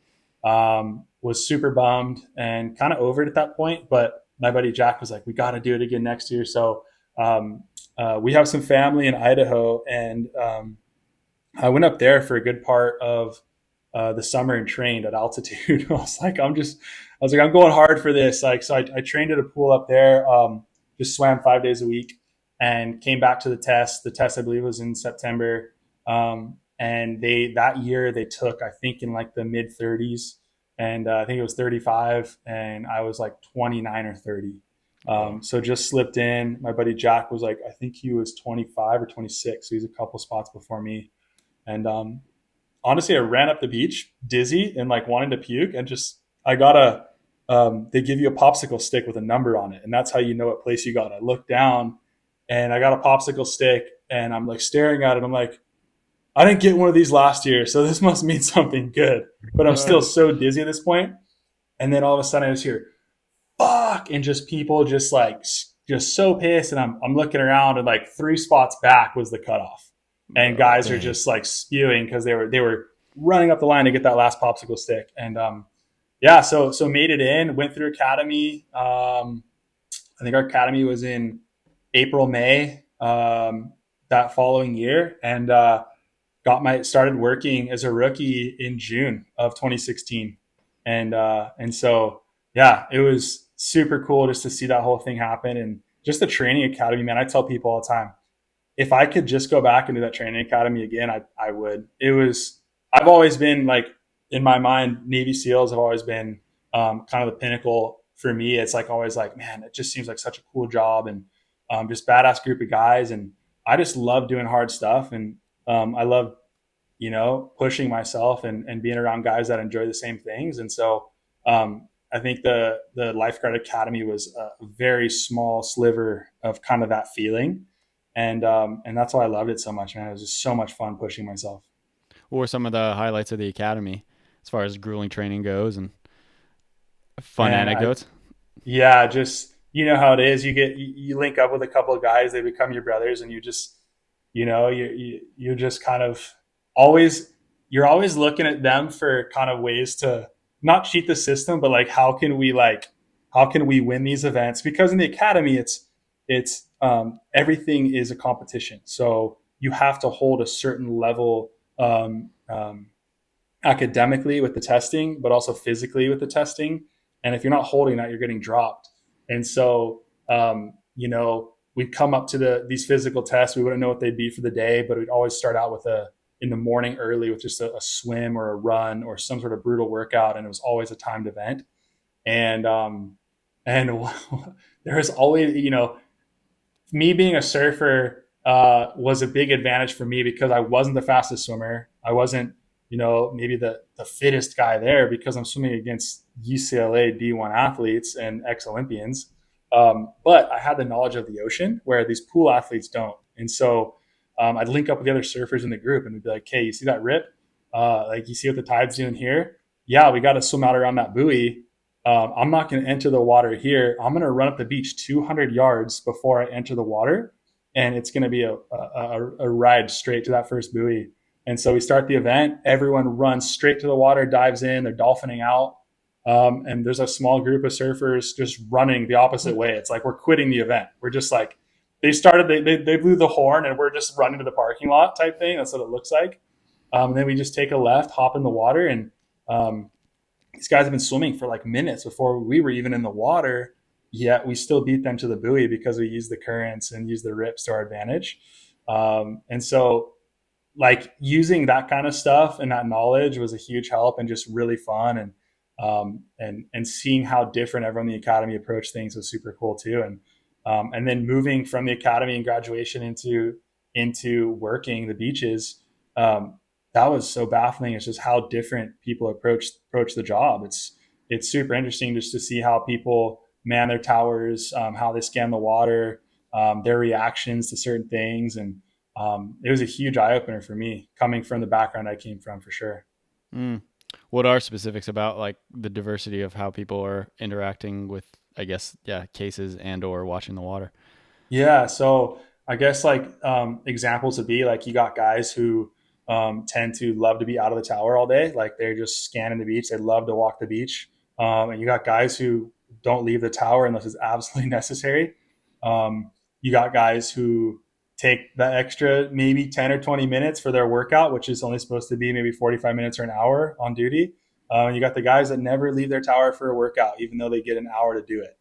Was super bummed and kind of over it at that point. But my buddy Jack was like, "We got to do it again next year." So we have some family in Idaho, and I went up there for a good part of the summer and trained at altitude. I was like, I'm going hard for this. Like, so I trained at a pool up there, just swam 5 days a week, and came back to the test. The test, I believe, was in September. And that year they took, I think, in like the mid 30s, and I think it was 35, and I was like 29 or 30. So just slipped in. My buddy Jack was like, I think he was 25 or 26. So he's a couple spots before me. And honestly, I ran up the beach dizzy and like wanting to puke, and they give you a popsicle stick with a number on it, and that's how you know what place you got. I looked down and I got a popsicle stick, and I'm like staring at it. I'm like, I didn't get one of these last year, so this must mean something good. But I'm still so dizzy at this point. And then all of a sudden I just hear, fuck, and just people just so pissed. And I'm looking around, and like 3 spots back was the cutoff. And guys are just like spewing because they were running up the line to get that last popsicle stick. And so made it in, went through academy. I think our academy was in April, May that following year, and started working as a rookie in June of 2016. And so, yeah, it was super cool just to see that whole thing happen. And just the training academy, man, I tell people all the time, if I could just go back and do that training academy again, I would. I've always been like, in my mind, Navy SEALs have always been kind of the pinnacle for me. It's like always like, man, it just seems like such a cool job, and just badass group of guys. And I just love doing hard stuff. And I love, pushing myself and being around guys that enjoy the same things. And so I think the Lifeguard Academy was a very small sliver of kind of that feeling. And that's why I loved it so much, man. It was just so much fun pushing myself. What were some of the highlights of the academy as far as grueling training goes and fun anecdotes? Just, you know how it is. You link up with a couple of guys, they become your brothers, and you just, you just kind of you're always looking at them for kind of ways to not cheat the system, but like, how can we win these events? Because in the academy, it's everything is a competition. So you have to hold a certain level academically with the testing, but also physically with the testing. And if you're not holding that, you're getting dropped. And so, we'd come up to these physical tests. We wouldn't know what they'd be for the day, but we'd always start out in the morning early with just a swim or a run or some sort of brutal workout. And it was always a timed event. And there was always, me being a surfer was a big advantage for me because I wasn't the fastest swimmer. I wasn't, maybe the fittest guy there because I'm swimming against UCLA D1 athletes and ex-Olympians. But I had the knowledge of the ocean where these pool athletes don't. And so I'd link up with the other surfers in the group and we'd be like, hey, you see that rip? Like, you see what the tide's doing here? Yeah, we got to swim out around that buoy. I'm not going to enter the water here. I'm going to run up the beach 200 yards before I enter the water. And it's going to be a ride straight to that first buoy. And so we start the event. Everyone runs straight to the water, dives in, they're dolphining out. And there's a small group of surfers just running the opposite way. It's like we're quitting the event. We're just like, they blew the horn and we're just running to the parking lot type thing. That's what it looks like. And then we just take a left, hop in the water. And these guys have been swimming for like minutes before we were even in the water. Yet we still beat them to the buoy because we use the currents and use the rips to our advantage. And so like using that kind of stuff and that knowledge was a huge help and just really fun. And seeing how different everyone in the academy approached things was super cool too. And then moving from the academy and graduation into working the beaches, that was so baffling. It's just how different people approach the job. It's super interesting just to see how people man their towers, how they scan the water, their reactions to certain things. And it was a huge eye opener for me coming from the background I came from, for sure. What are specifics about like the diversity of how people are interacting with, I guess, cases and or watching the water? Yeah. So I guess like examples would be like you got guys who tend to love to be out of the tower all day. Like they're just scanning the beach. They love to walk the beach. And you got guys who don't leave the tower unless it's absolutely necessary. You got guys who take the extra maybe 10 or 20 minutes for their workout, which is only supposed to be maybe 45 minutes or an hour on duty. And you got the guys that never leave their tower for a workout, even though they get an hour to do it.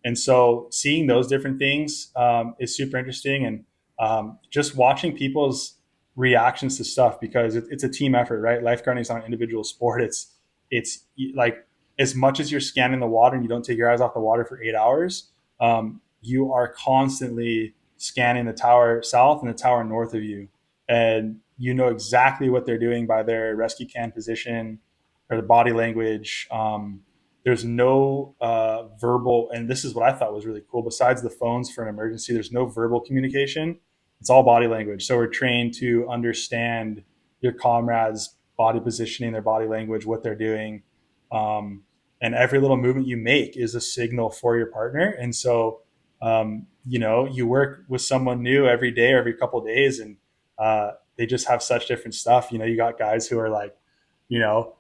And so seeing those different things is super interesting, and just watching people's reactions to stuff, because it's a team effort, right? Lifeguarding is not an individual sport. It's like as much as you're scanning the water and you don't take your eyes off the water for 8 hours, you are constantly scanning the tower south and the tower north of you, and you know exactly what they're doing by their rescue can position or the body language. There's no verbal, and this is what I thought was really cool. Besides the phones for an emergency, there's no verbal communication. It's all body language. So we're trained to understand your comrades' body positioning, their body language, what they're doing. And every little movement you make is a signal for your partner. And so, you work with someone new every day or every couple of days, and they just have such different stuff. You got guys who are like, you know,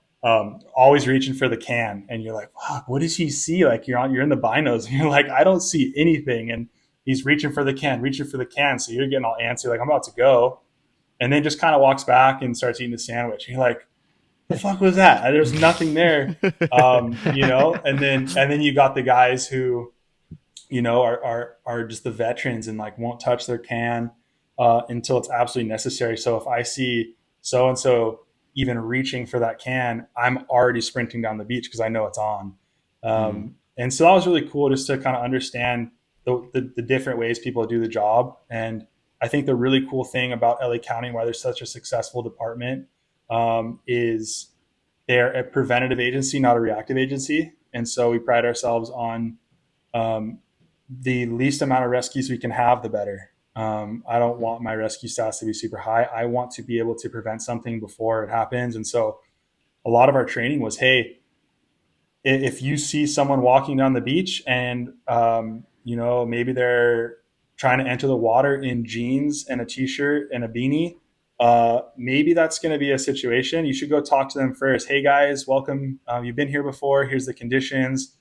always reaching for the can, and you're like, wow, what does he see? Like you're in the binos and you're like, I don't see anything. And he's reaching for the can. So you're getting all antsy, like I'm about to go. And then just kind of walks back and starts eating the sandwich. And you're like, the fuck was that? There's nothing there. And then you got the guys who, are just the veterans and like won't touch their can until it's absolutely necessary. So if I see so-and-so even reaching for that can, I'm already sprinting down the beach because I know it's on. And so that was really cool, just to kind of understand the different ways people do the job. And I think the really cool thing about LA County, why there's such a successful department, is they're a preventative agency, not a reactive agency. And so we pride ourselves on the least amount of rescues we can have, the better. I don't want my rescue stats to be super high. I want to be able to prevent something before it happens. And so a lot of our training was, hey, if you see someone walking down the beach and, maybe they're trying to enter the water in jeans and a t-shirt and a beanie, maybe that's going to be a situation. You should go talk to them first. Hey guys, welcome. You've been here before. Here's the conditions.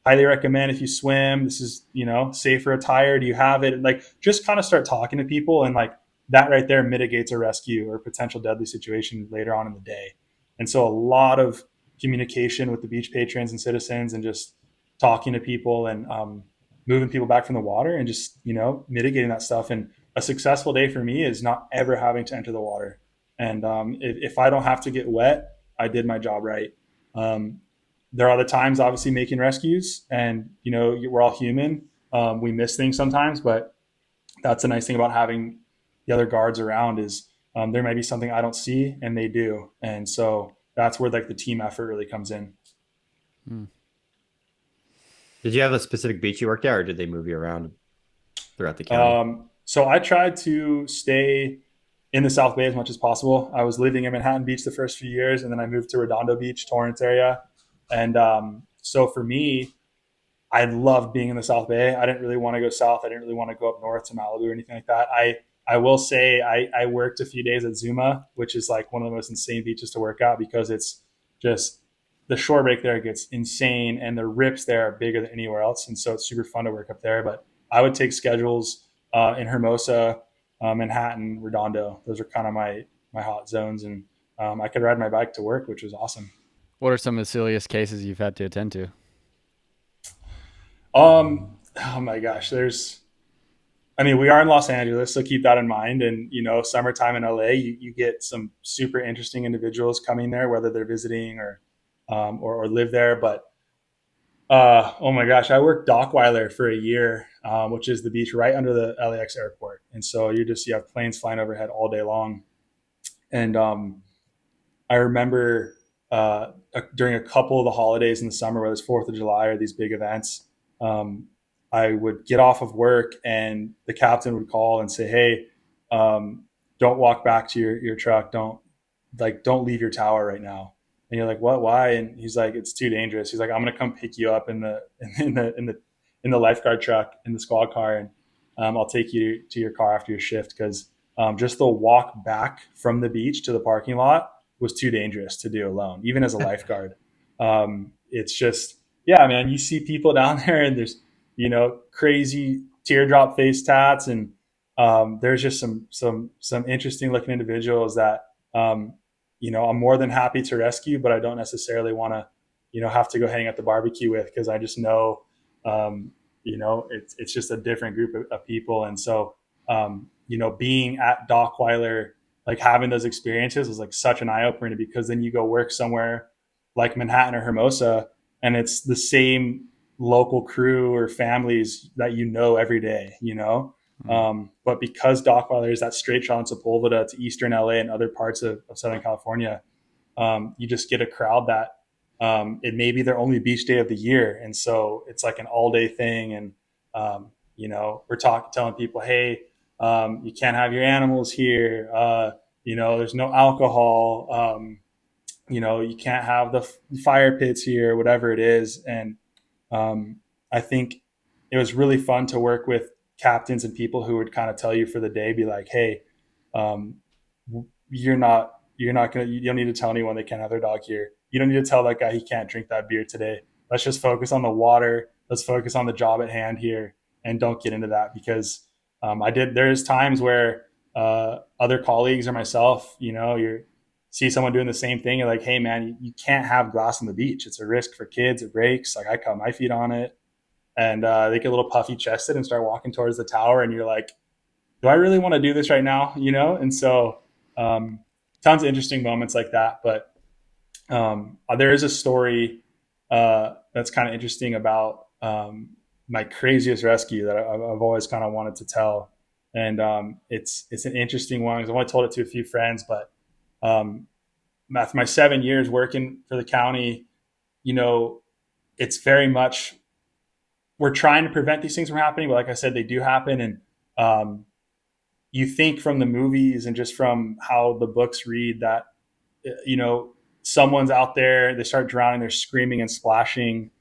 Highly recommend if you swim, this is, safer attire. Do you have it? Like, just kind of start talking to people, and like that right there mitigates a rescue or potential deadly situation later on in the day. And so a lot of communication with the beach patrons and citizens, and just talking to people and moving people back from the water, and just, mitigating that stuff. And a successful day for me is not ever having to enter the water. And if I don't have to get wet, I did my job right. There are the times, obviously, making rescues, and we're all human. We miss things sometimes, but that's the nice thing about having the other guards around is there might be something I don't see and they do. And so that's where like the team effort really comes in. Did you have a specific beach you worked at, or did they move you around throughout the county? So I tried to stay in the South Bay as much as possible. I was living in Manhattan Beach the first few years, and then I moved to Redondo Beach, Torrance area. And so for me, I loved being in the South Bay. I didn't really want to go south. I didn't really want to go up north to Malibu or anything like that. I will say I worked a few days at Zuma, which is like one of the most insane beaches to work at, because it's just the shore break there gets insane, and the rips there are bigger than anywhere else. And so it's super fun to work up there. But I would take schedules in Hermosa, Manhattan, Redondo. Those are kind of my hot zones. And I could ride my bike to work, which was awesome. What are some of the silliest cases you've had to attend to? Oh my gosh, we are in Los Angeles, so keep that in mind. And, summertime in LA, you get some super interesting individuals coming there, whether they're visiting or live there. But, oh my gosh, I worked Dockweiler for a year, which is the beach right under the LAX airport. And so you have planes flying overhead all day long. And I remember during a couple of the holidays in the summer, whether it's 4th of July or these big events, I would get off of work and the captain would call and say, hey, don't walk back to your truck. Don't leave your tower right now. And you're like, what, why? And he's like, it's too dangerous. He's like, I'm going to come pick you up in the lifeguard truck, in the squad car. And I'll take you to your car after your shift, because just the walk back from the beach to the parking lot was too dangerous to do alone, even as a lifeguard. It's just, yeah, man, you see people down there and there's, crazy teardrop face tats, and there's just some interesting looking individuals that, I'm more than happy to rescue, but I don't necessarily want to, have to go hang at the barbecue with, because I just know, it's just a different group of people. And so, being at 𝐿𝐸𝐿𝐸, like having those experiences was like such an eye opener, because then you go work somewhere like Manhattan or Hermosa, and it's the same local crew or families that every day, but because 𝐿𝐸𝐿𝐸 is that straight shot in Sepulveda to Eastern LA and other parts of Southern California, you just get a crowd that it may be their only beach day of the year. And so it's like an all day thing. And, we're telling people, hey, you can't have your animals here. There's no alcohol. You can't have the fire pits here, whatever it is. And I think it was really fun to work with captains and people who would kind of tell you for the day, be like, hey, you don't need to tell anyone they can't have their dog here. You don't need to tell that guy he can't drink that beer today. Let's just focus on the water. Let's focus on the job at hand here, and don't get into that, because there's times where other colleagues or myself, you see someone doing the same thing. You're like, hey man, you can't have glass on the beach. It's a risk for kids. It breaks. Like I cut my feet on it. And they get a little puffy chested and start walking towards the tower. And you're like, do I really want to do this right now? And so tons of interesting moments like that. But there is a story that's kind of interesting about my craziest rescue that I've always kind of wanted to tell. And it's an interesting one, because I've only told it to a few friends, but after my 7 years working for the county, it's very much, we're trying to prevent these things from happening. But like I said, they do happen. And you think from the movies and just from how the books read that, someone's out there, they start drowning, they're screaming and splashing,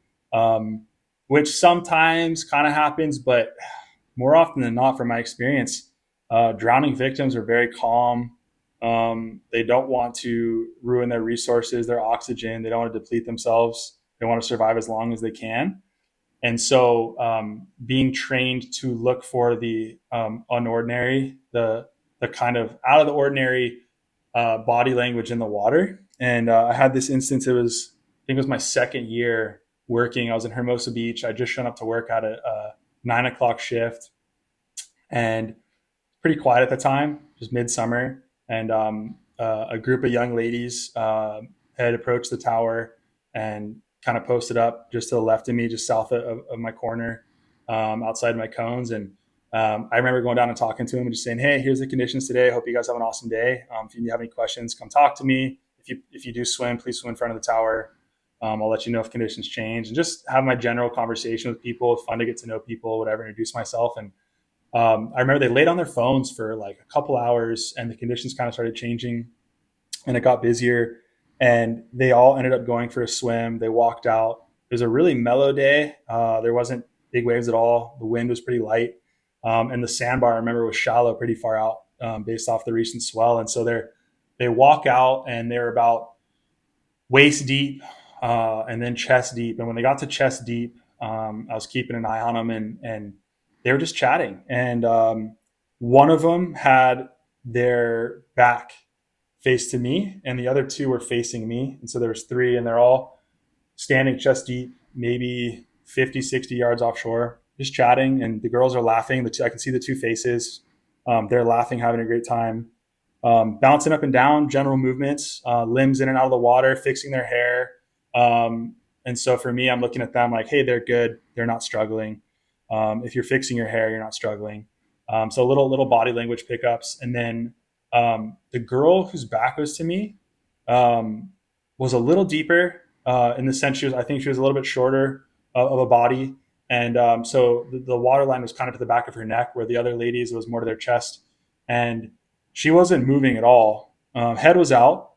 which sometimes kind of happens, but more often than not, from my experience, drowning victims are very calm. They don't want to ruin their resources, their oxygen. They don't want to deplete themselves. They want to survive as long as they can. And so being trained to look for the unordinary, the kind of out of the ordinary body language in the water. And I had this instance, I think it was my second year working. I was in Hermosa Beach. I just shown up to work at a 9 o'clock shift, and pretty quiet at the time, just midsummer. And a group of young ladies had approached the tower and kind of posted up just to the left of me, just south of my corner, outside my cones. And I remember going down and talking to them and just saying, hey, here's the conditions today. I hope you guys have an awesome day. If you have any questions, come talk to me. If you do swim, please swim in front of the tower. I'll let you know if conditions change, and just have my general conversation with people. It's fun to get to know people, whatever, introduce myself. And I remember they laid on their phones for like a couple hours, and the conditions kind of started changing, and it got busier, and they all ended up going for a swim. They walked out. It was a really mellow day. There wasn't big waves at all. The wind was pretty light. And the sandbar, I remember, was shallow, pretty far out, based off the recent swell. And so they walk out, and they're about waist deep, and then chest deep. And when they got to chest deep, I was keeping an eye on them, and they were just chatting. And one of them had their back face to me, and the other two were facing me. And so there was three, and they're all standing chest deep, maybe 50, 60 yards offshore, just chatting. And the girls are laughing. I can see the two faces. They're laughing, having a great time, bouncing up and down, general movements, limbs in and out of the water, fixing their hair. And so for me, I'm looking at them like, hey, they're good. They're not struggling. If you're fixing your hair, you're not struggling. So little body language pickups. And then the girl whose back was to me was a little deeper in the sense I think she was a little bit shorter of a body. And so the water line was kind of to the back of her neck, where the other ladies, it was more to their chest. And she wasn't moving at all. Head was out.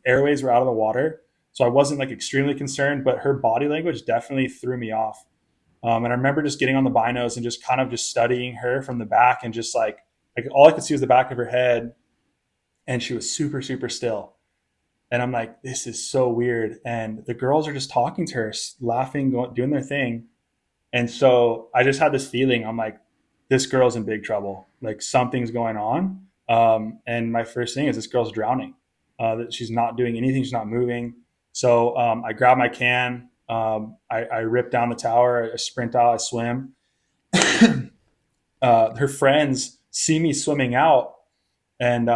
Airways were out of the water. So I wasn't like extremely concerned, but her body language definitely threw me off. And I remember just getting on the binos and just kind of just studying her from the back, and just like all I could see was the back of her head, and she was super, super still. And I'm like, this is so weird. And the girls are just talking to her, laughing, doing their thing. And so I just had this feeling. I'm like, this girl's in big trouble. Like something's going on. And my first thing is this girl's drowning. That she's not doing anything. She's not moving. So I grab my can. I rip down the tower. I sprint out. I swim. Her friends see me swimming out, and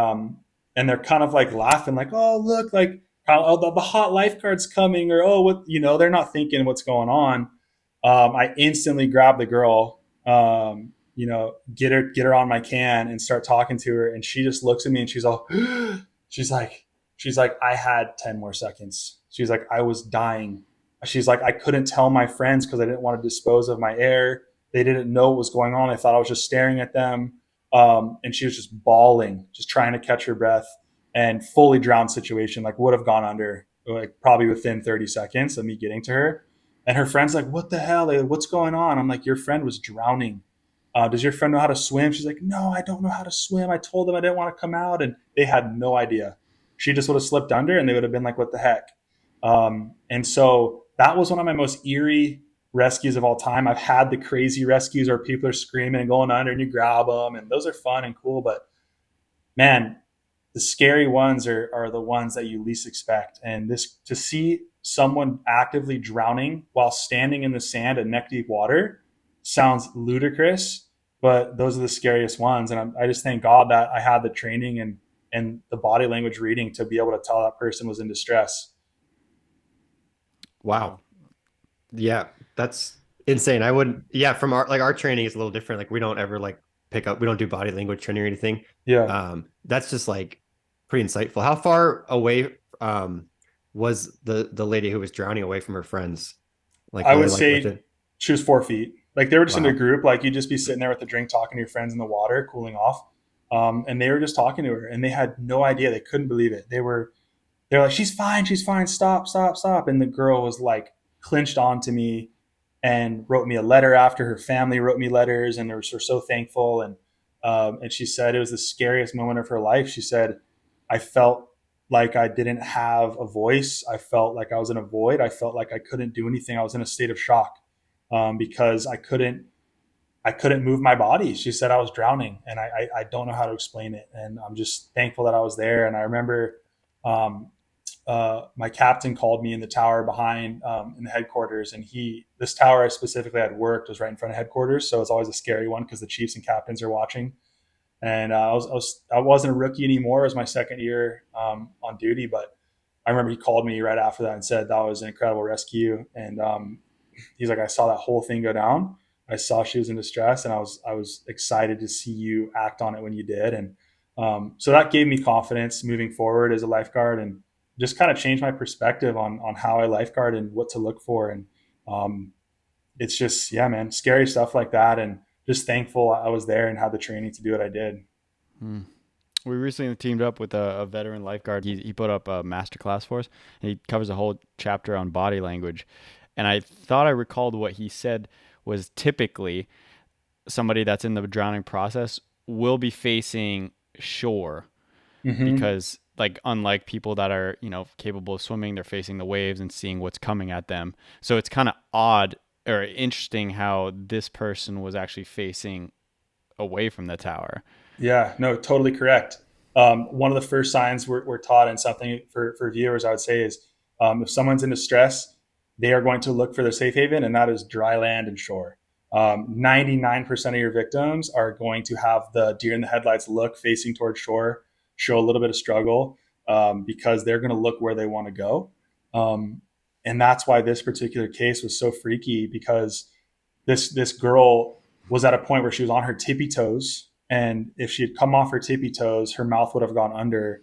they're kind of like laughing, like, "Oh, look, like, oh, the hot lifeguard's coming," or, "Oh, what?" They're not thinking what's going on. I instantly grab the girl, get her on my can and start talking to her. And she just looks at me and she's all, she's like, I had 10 more seconds. She's like, I was dying. She's like, I couldn't tell my friends because I didn't want to dispose of my air. They didn't know what was going on. They thought I was just staring at them. And she was just bawling, just trying to catch her breath, and fully drowned situation, like would have gone under, like probably within 30 seconds of me getting to her. And her friend's like, what the hell? Like, what's going on? I'm like, your friend was drowning. Does your friend know how to swim? She's like, no, I don't know how to swim. I told them I didn't want to come out. And they had no idea. She just would have slipped under and they would have been like, what the heck? And so that was one of my most eerie rescues of all time. I've had the crazy rescues where people are screaming and going under and you grab them, and those are fun and cool. But man, the scary ones are the ones that you least expect. And this, to see someone actively drowning while standing in the sand at neck deep water, sounds ludicrous, but those are the scariest ones. And I just thank God that I had the training and the body language reading to be able to tell that person was in distress. Wow. Yeah, that's insane. I wouldn't, yeah, from our training is a little different. Like we don't ever like pick up, we don't do body language training or anything. Yeah. That's just like pretty insightful. How far away was the lady who was drowning away from her friends? Like I would say she was 4 feet. Like they were just in a group. Like you'd just be sitting there with a drink, talking to your friends in the water, cooling off. And they were just talking to her, and they had no idea. They couldn't believe it. They're like, she's fine. Stop. And the girl was like clinched onto me and wrote me a letter after. Her family wrote me letters, and they were so thankful. And she said it was the scariest moment of her life. She said, I felt like I didn't have a voice. I felt like I was in a void. I felt like I couldn't do anything. I was in a state of shock because I couldn't move my body. She said I was drowning, and I don't know how to explain it. And I'm just thankful that I was there. And I remember my captain called me in the tower behind in the headquarters, and this tower I specifically had worked was right in front of headquarters. So it's always a scary one because the chiefs and captains are watching. And I wasn't a rookie anymore. It was my second year on duty, but I remember he called me right after that and said that was an incredible rescue. And he's like, I saw that whole thing go down. I saw she was in distress, and I was excited to see you act on it when you did. And so that gave me confidence moving forward as a lifeguard, and just kind of changed my perspective on how I lifeguard and what to look for. And it's just, yeah, man, scary stuff like that. And just thankful I was there and had the training to do what I did. We recently teamed up with a veteran lifeguard. He put up a masterclass for us, and he covers a whole chapter on body language. And I thought I recalled what he said was typically somebody that's in the drowning process will be facing shore because, like, unlike people that are, capable of swimming, they're facing the waves and seeing what's coming at them. So it's kind of odd or interesting how this person was actually facing away from the tower. Yeah, no, totally correct. One of the first signs we're taught, and something for viewers, I would say, is if someone's in distress, they are going to look for their safe haven, and that is dry land and shore. 99% of your victims are going to have the deer in the headlights look facing towards shore, show a little bit of struggle because they're going to look where they want to go. And that's why this particular case was so freaky, because this girl was at a point where she was on her tippy toes. And if she had come off her tippy toes, her mouth would have gone under.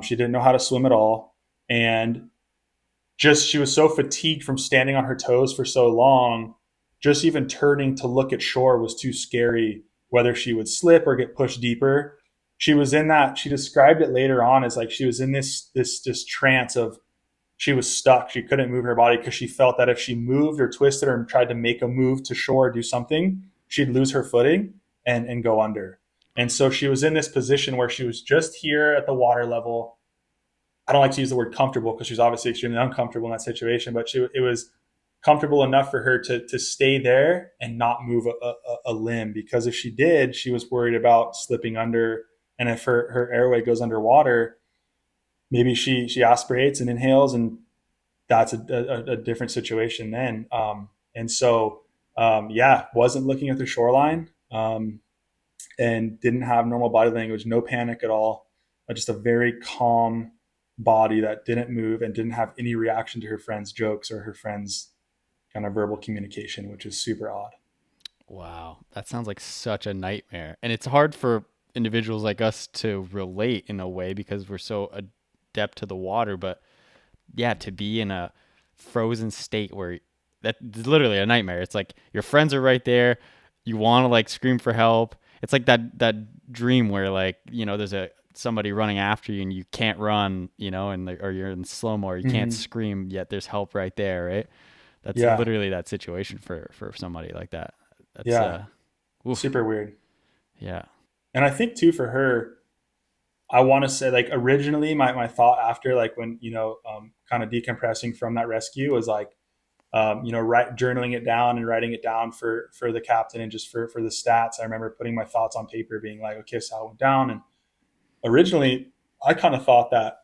She didn't know how to swim at all. And she was so fatigued from standing on her toes for so long, just even turning to look at shore was too scary, whether she would slip or get pushed deeper. She was in that, she described it later on as like she was in this trance of she was stuck. She couldn't move her body because she felt that if she moved or twisted or tried to make a move to shore or do something, she'd lose her footing and go under. And so she was in this position where she was just here at the water level. I don't like to use the word comfortable because she's obviously extremely uncomfortable in that situation, but it was comfortable enough for her to stay there and not move a limb, because if she did, she was worried about slipping under. And if her airway goes underwater, maybe she aspirates and inhales, and that's a different situation then. And so, wasn't looking at the shoreline, and didn't have normal body language, no panic at all, just a very calm body that didn't move and didn't have any reaction to her friend's jokes or her friend's kind of verbal communication, which is super odd. Wow. That sounds like such a nightmare. And it's hard for individuals like us to relate in a way because we're so adept to the water. But yeah, to be in a frozen state where that's literally a nightmare. It's like your friends are right there. You want to like scream for help. It's like that dream where like, you know, there's somebody running after you and you can't run, you know, or you're in slow-mo, or you can't scream, yet there's help right there, right? That's literally that situation for somebody like that. That's super weird. Yeah. And I think too, for her, I want to say, like, originally my thought after, like, when, you know, kind of decompressing from that rescue was like, journaling it down and writing it down for the captain and just for the stats. I remember putting my thoughts on paper, being like, okay, so I went down. And originally I kind of thought that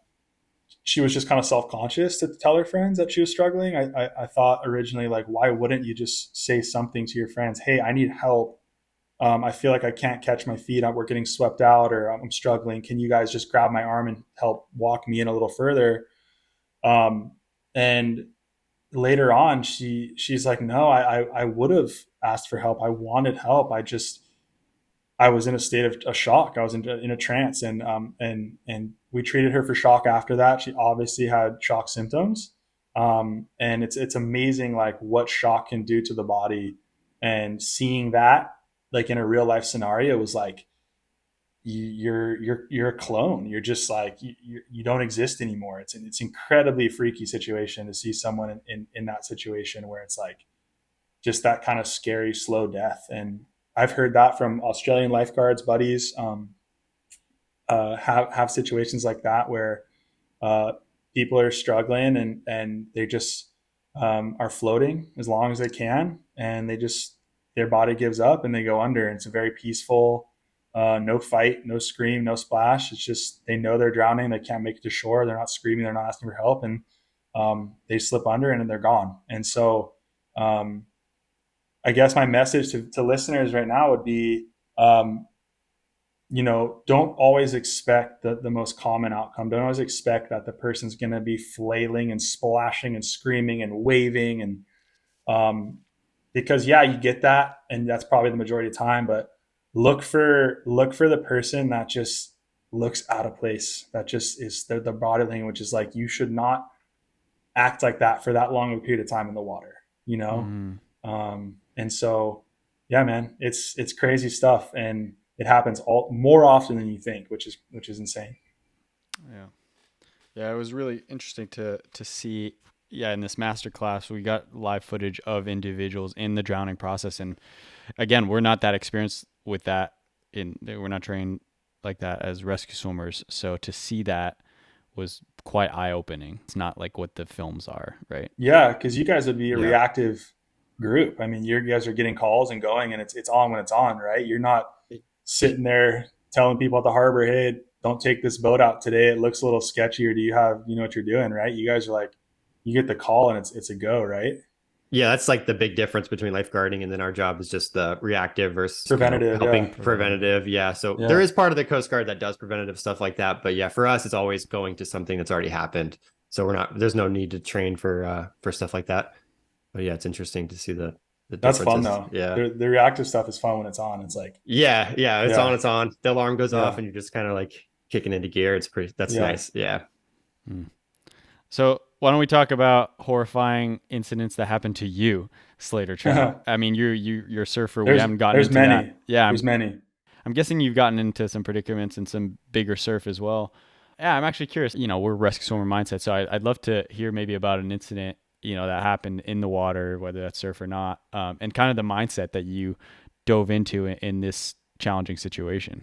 she was just kind of self-conscious to tell her friends that she was struggling. I thought originally, like, why wouldn't you just say something to your friends? Hey, I need help. I feel like I can't catch my feet. We're getting swept out, or I'm struggling. Can you guys just grab my arm and help walk me in a little further? And later on, she's like, no, I would have asked for help. I wanted help. I was in a state of a shock. I was in a trance, and we treated her for shock after that. She obviously had shock symptoms. And it's amazing, like, what shock can do to the body. And seeing that, like, in a real life scenario, was like, you're a clone. You're just like, you don't exist anymore. It's incredibly freaky situation to see someone in that situation where it's like just that kind of scary, slow death. And I've heard that from Australian lifeguards buddies, have situations like that where people are struggling and they just are floating as long as they can, and their body gives up and they go under. And it's a very peaceful, no fight, no scream, no splash. It's just, they know they're drowning. They can't make it to shore. They're not screaming. They're not asking for help. And they slip under and they're gone. And so I guess my message to listeners right now would be, don't always expect the most common outcome. Don't always expect that the person's going to be flailing and splashing and screaming and waving. And because you get that, and that's probably the majority of the time, but look for the person that just looks out of place. That just is the body language is like, you should not act like that for that long of a period of time in the water, you know? And so, man, it's crazy stuff. And it happens more often than you think, which is insane. Yeah. It was really interesting to see. Yeah, in this masterclass, we got live footage of individuals in the drowning process, and again, we're not that experienced with that. We're not trained like that as rescue swimmers, so to see that was quite eye-opening. It's not like what the films are, right? Yeah, because you guys would be a reactive group. I mean, you guys are getting calls and going, and it's on when it's on, right? You're not sitting there telling people at the harbor, hey, don't take this boat out today. It looks a little sketchy, or do you have, what you're doing, right? You guys are like, you get the call and it's a go, right? Yeah, that's like the big difference between lifeguarding, and then our job is just the reactive versus preventative, helping preventative. Yeah. So there is part of the Coast Guard that does preventative stuff like that. But yeah, for us, it's always going to something that's already happened. So there's no need to train for stuff like that. But yeah, it's interesting to see the that's fun though. Yeah. The reactive stuff is fun when it's on. It's like, it's on. The alarm goes off and you're just kind of like kicking into gear. That's nice. Yeah. So why don't we talk about horrifying incidents that happened to you, Slater Trout? I mean, you're a surfer. We haven't gotten into many. That. Yeah, there's many. I'm guessing you've gotten into some predicaments and some bigger surf as well. Yeah, I'm actually curious. We're rescue swimmer mindset, so I'd love to hear maybe about an incident, that happened in the water, whether that's surf or not, and kind of the mindset that you dove into in this challenging situation.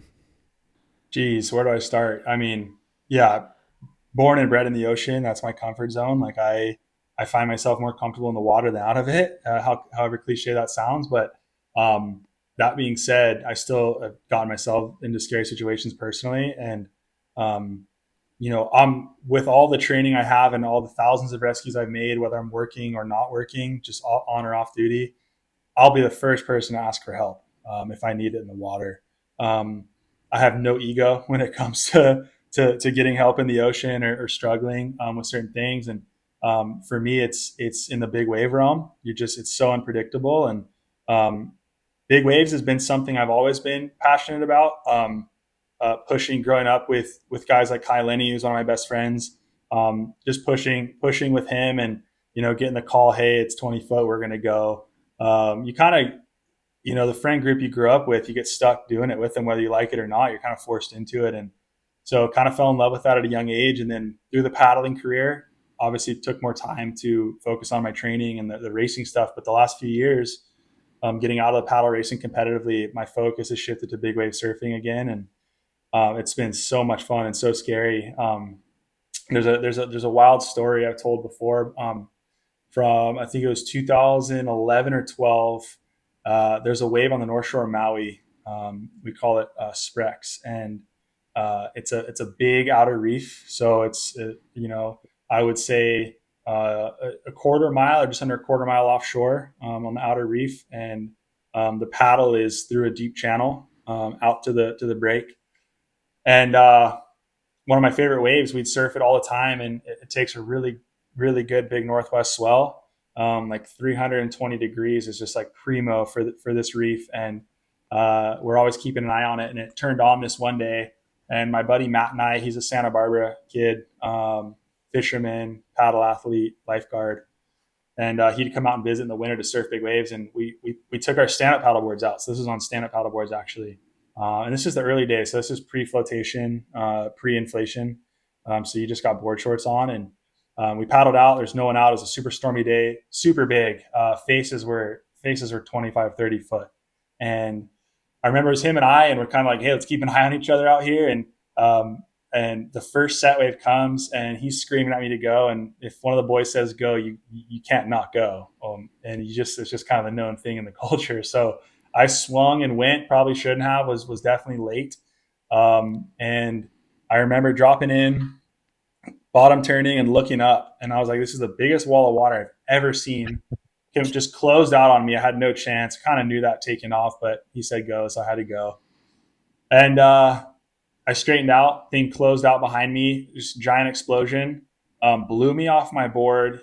Geez, where do I start? I mean, yeah, born and bred in the ocean. That's my comfort zone. Like I find myself more comfortable in the water than out of it. However cliche that sounds, but that being said, I still have gotten myself into scary situations personally, and um, I'm with all the training I have and all the thousands of rescues I've made, whether I'm working or not working, just on or off duty. I'll be the first person to ask for help if I need it in the water. Um, I have no ego when it comes to getting help in the ocean or struggling with certain things. And for me, it's in the big wave realm. It's so unpredictable, and um, big waves has been something I've always been passionate about. Pushing growing up with guys like Kai Lenny, who's one of my best friends, just pushing with him, and getting the call, hey, it's 20 foot, we're gonna go. You kind of the friend group you grew up with, you get stuck doing it with them, whether you like it or not. You're kind of forced into it, and so kind of fell in love with that at a young age. And then through the paddling career, obviously it took more time to focus on my training and the racing stuff. But the last few years, getting out of the paddle racing competitively, my focus has shifted to big wave surfing again, and it's been so much fun and so scary. There's a wild story I've told before, from I think it was 2011 or 12. There's a wave on the North Shore of Maui. We call it Sprex, and it's a big outer reef. So it's I would say a quarter mile or just under a quarter mile offshore on the outer reef, and the paddle is through a deep channel out to the break. And one of my favorite waves, we'd surf it all the time, and it takes a really, really good big northwest swell. Like 320 degrees is just like primo for this reef, and we're always keeping an eye on it. And it turned on this one day, and my buddy Matt and I, he's a Santa Barbara kid, fisherman, paddle athlete, lifeguard, and he'd come out and visit in the winter to surf big waves. And we took our stand-up paddle boards out. So this is on stand-up paddle boards actually. And this is the early days. So this is pre-flotation, pre-inflation. So you just got board shorts on, and we paddled out. There's no one out. It was a super stormy day, super big. Faces were 25, 30 foot. And I remember it was him and I, and we're kind of like, hey, let's keep an eye on each other out here. And the first set wave comes, and he's screaming at me to go. And if one of the boys says go, you can't not go. And it's just kind of a known thing in the culture. So I swung and went, probably shouldn't have, was definitely late. And I remember dropping in, bottom turning, and looking up. And I was like, this is the biggest wall of water I've ever seen. It just closed out on me. I had no chance. Kind of knew that taking off, but he said go, so I had to go. And I straightened out, thing closed out behind me, just giant explosion, blew me off my board.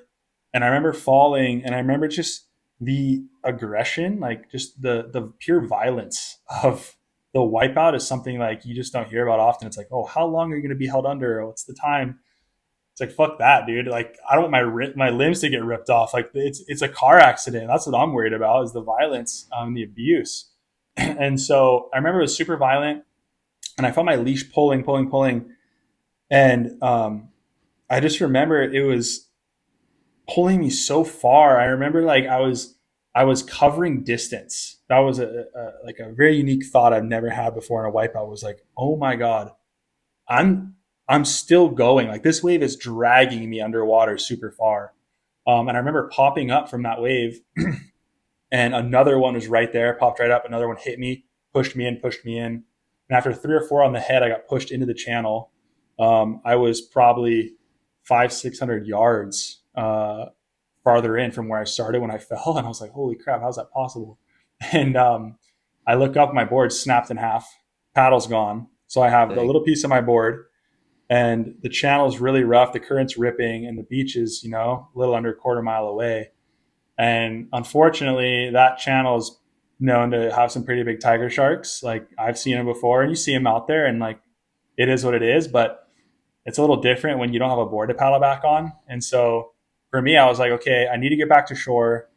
And I remember falling, and I remember just the aggression, like just the pure violence of the wipeout is something like you just don't hear about often. It's like, oh, how long are you going to be held under? What's the time? It's like, fuck that, dude. Like, I don't want my limbs to get ripped off. Like, it's a car accident. That's what I'm worried about, is the violence, the abuse. And so I remember it was super violent, and I felt my leash pulling. And I just remember it was pulling me so far. I remember like I was covering distance. That was a very unique thought I've never had before in a wipeout. Was like, oh my God, I'm still going. Like, this wave is dragging me underwater super far. And I remember popping up from that wave, and another one was right there, popped right up. Another one hit me, pushed me in. And after 3 or 4 on the head, I got pushed into the channel. I was probably 500-600 yards farther in from where I started when I fell. And I was like, holy crap, how's that possible? And I look up, my board snapped in half, paddle's gone. So I have a little piece of my board, and the channel's really rough. The current's ripping, and the beach is, a little under a quarter mile away. And unfortunately, that channel is known to have some pretty big tiger sharks. Like, I've seen them before, and you see them out there, and like, it is what it is. But it's a little different when you don't have a board to paddle back on. And so for me, I was like, okay, I need to get back to shore.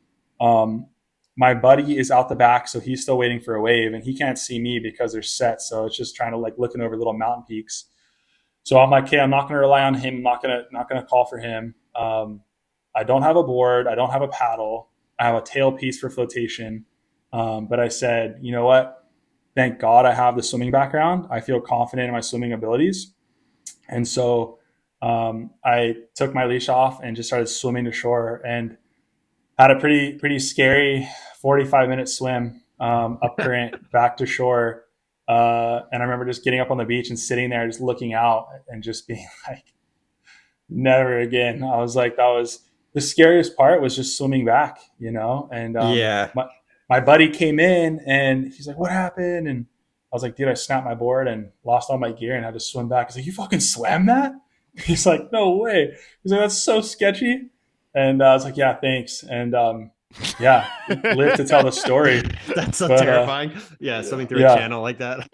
My buddy is out the back, so he's still waiting for a wave, and he can't see me because there's sets. So it's just trying to like looking over little mountain peaks. So I'm like, okay, I'm not going to rely on him. I'm not going to call for him. I don't have a board. I don't have a paddle. I have a tail piece for flotation. But I said, you know what? Thank God I have the swimming background. I feel confident in my swimming abilities. And so I took my leash off and just started swimming to shore, and had a pretty scary 45-minute swim up current back to shore. And I remember just getting up on the beach and sitting there, just looking out and just being like, never again. I was like, that was the scariest part, was just swimming back, And my buddy came in and he's like, what happened? And I was like, dude, I snapped my board and lost all my gear and had to swim back. He's like, you fucking swam that? He's like, no way. He's like, that's so sketchy. And I was like, yeah, thanks. And live to tell the story. That's so terrifying. Swimming through a channel like that.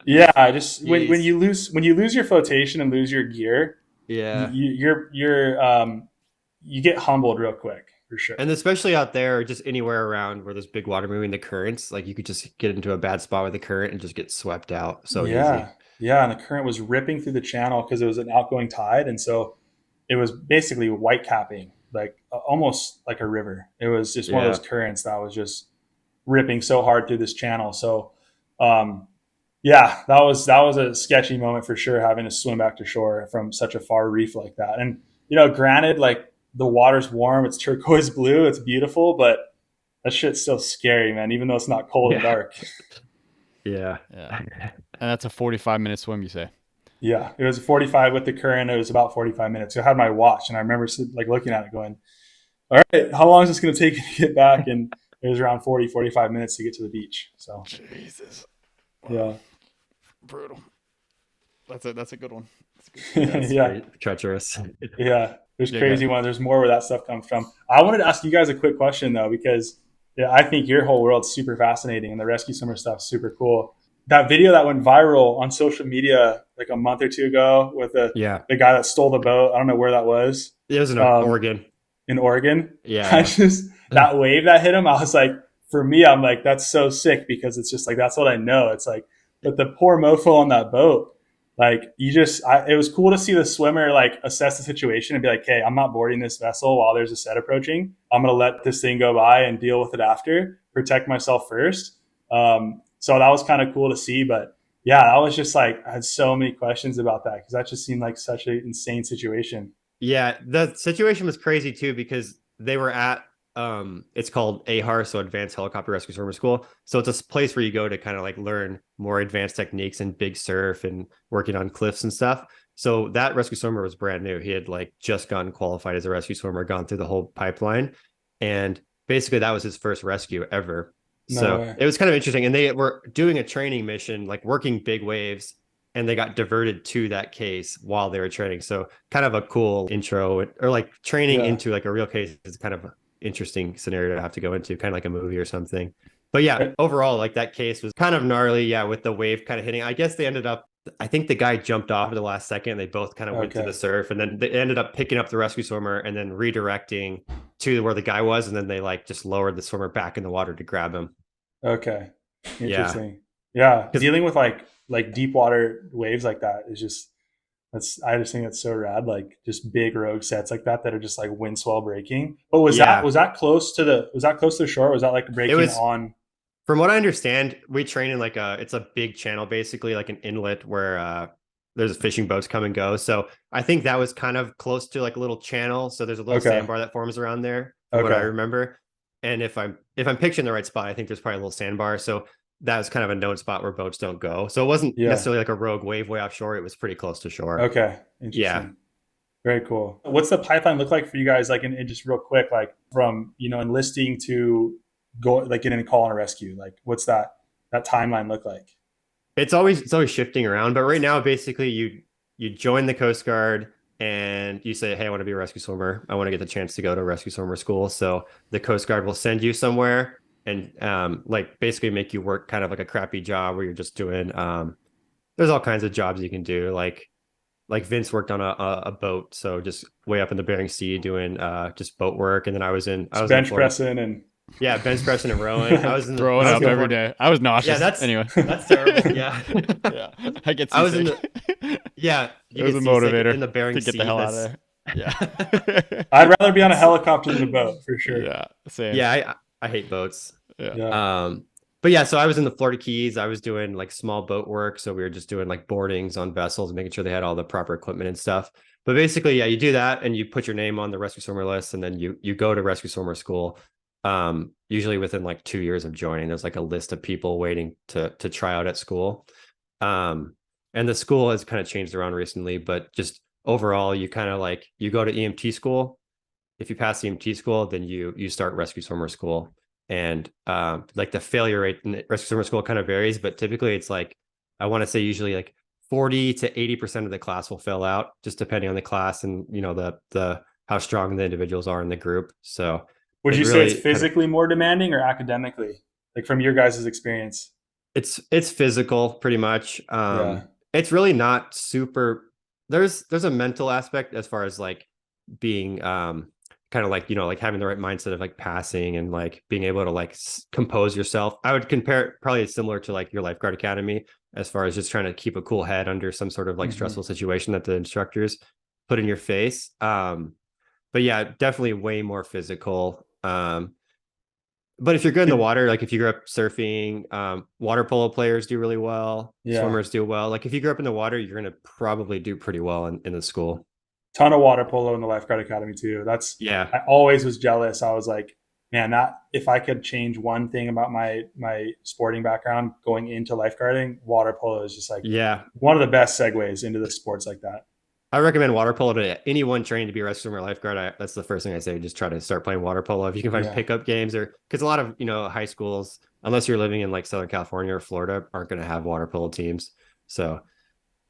Yeah, just when you lose your flotation and lose your gear, you get humbled real quick, for sure. And especially out there, or just anywhere around where there's big water moving, the currents, like you could just get into a bad spot with the current and just get swept out so easy. Yeah, and the current was ripping through the channel because it was an outgoing tide, and so it was basically white capping, like almost like a river. It was just one of those currents that was just ripping so hard through this channel. So that was a sketchy moment for sure, having to swim back to shore from such a far reef like that. And granted, like, the water's warm, it's turquoise blue, it's beautiful, but that shit's still scary, man, even though it's not cold and dark. Yeah. And that's a 45-minute swim, you say? Yeah, it was 45 with the current. It was about 45 minutes. So I had my watch, and I remember like looking at it going, all right, how long is this going to take to get back? And it was around 45 minutes to get to the beach. So Jesus. Wow. Yeah. Brutal. That's a good one. Yeah. Treacherous. Yeah. There's crazy one. There's more where that stuff comes from. I wanted to ask you guys a quick question, though, because I think your whole world's super fascinating, and the rescue swimmer stuff's super cool. That video that went viral on social media like a month or two ago with the guy that stole the boat. I don't know where that was. It was in Oregon. In Oregon? Yeah. That wave that hit him, I was like, for me, I'm like, that's so sick, because it's just like, that's what I know. It's like, but the poor mofo on that boat, like, it was cool to see the swimmer like assess the situation and be like, hey, I'm not boarding this vessel while there's a set approaching. I'm going to let this thing go by and deal with it after, protect myself first. So that was kind of cool to see. But yeah, I was just like, I had so many questions about that, because that just seemed like such an insane situation. Yeah, the situation was crazy too, because they were at it's called AHAR, so Advanced Helicopter Rescue Swimmer School. So it's a place where you go to kind of like learn more advanced techniques and big surf and working on cliffs and stuff. So that rescue swimmer was brand new. He had like just gotten qualified as a rescue swimmer, gone through the whole pipeline, and basically that was his first rescue ever. So it was kind of interesting. And they were doing a training mission, like working big waves, and they got diverted to that case while they were training. So kind of a cool intro, or like training into like a real case is kind of an interesting scenario to have to go into, kind of like a movie or something. But yeah, overall, like that case was kind of gnarly. Yeah, with the wave kind of hitting. I guess I think the guy jumped off at the last second. They both kind of went to the surf, and then they ended up picking up the rescue swimmer and then redirecting to where the guy was. And then they like just lowered the swimmer back in the water to grab him. Okay. Interesting. Yeah. Dealing with like deep water waves like that is just, I just think that's so rad. Like just big rogue sets like that are just like wind swell breaking. But was that close to the shore? Was that like breaking on? From what I understand, we train in like it's a big channel, basically like an inlet where there's fishing boats come and go. So I think that was kind of close to like a little channel. So there's a little sandbar that forms around there, what I remember. And if I'm picturing the right spot, I think there's probably a little sandbar. So that was kind of a known spot where boats don't go. So it wasn't necessarily like a rogue wave way offshore. It was pretty close to shore. Okay. Interesting. Yeah. Very cool. What's the pipeline look like for you guys? Like, in just real quick, like from, enlisting to go, like getting a call on a rescue, like what's that timeline look like? It's always shifting around, but right now, basically you join the Coast Guard and you say, hey, I want to be a rescue swimmer. I want to get the chance to go to rescue swimmer school. So the Coast Guard will send you somewhere and like basically make you work kind of like a crappy job where you're just doing there's all kinds of jobs you can do. Like Vince worked on a boat, so just way up in the Bering Sea doing just boat work. And then I was bench pressing and bench pressing and rowing. I was throwing up every day. I was nauseous. Yeah, anyway. That's terrible. Yeah. I get seasick. Yeah, It you was get a seasick motivator in the Bering to get Sea. the hell out of That's there. Yeah. I'd rather be on a helicopter than a boat for sure. Yeah, same. yeah. I hate boats. Yeah. Yeah. But yeah, so I was in the Florida Keys. I was doing like small boat work. So we were just doing like boardings on vessels, making sure they had all the proper equipment and stuff. But basically, yeah, you do that and you put your name on the rescue swimmer list, and then you go to rescue swimmer school. Usually within like 2 years of joining, there's like a list of people waiting to try out at school. And the school has kind of changed around recently, but just overall, you kind of like you go to EMT school. If you pass EMT school, then you start rescue swimmer school. And like the failure rate in rescue swimmer school kind of varies, but typically it's like, I want to say usually like 40 to 80% of the class will fail out, just depending on the class and the how strong the individuals are in the group. So would you really say it's physically more demanding or academically, like from your guys' experience? It's physical pretty much. Yeah. It's really not super. There's a mental aspect as far as like being kind of like like having the right mindset of like passing and like being able to like compose yourself. I would compare it probably similar to like your lifeguard academy as far as just trying to keep a cool head under some sort of like stressful situation that the instructors put in your face. But yeah, definitely way more physical. But if you're good in the water, like if you grew up surfing, water polo players do really well. Yeah. Swimmers do well. Like if you grew up in the water, you're going to probably do pretty well in the school. Ton of water polo in the lifeguard academy too. I always was jealous. I was like, man, not if I could change one thing about my sporting background going into lifeguarding, water polo is just like one of the best segues into the sports like that. I recommend water polo to anyone training to be a rescue swimmer or lifeguard. That's the first thing I say. Just try to start playing water polo if you can find pickup games, or because a lot of high schools, unless you're living in like Southern California or Florida, aren't going to have water polo teams. So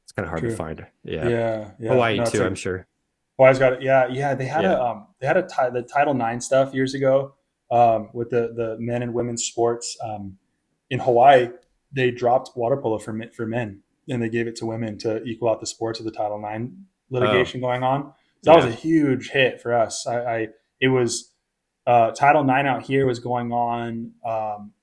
it's kind of hard to find. Yeah. Hawaii too, I'm sure. Hawaii's got it. Yeah. They had the Title IX stuff years ago with the men and women's sports. In Hawaii, they dropped water polo for men, and they gave it to women to equal out the sports of the Title IX litigation going on. So that was a huge hit for us. It was Title IX out here was going on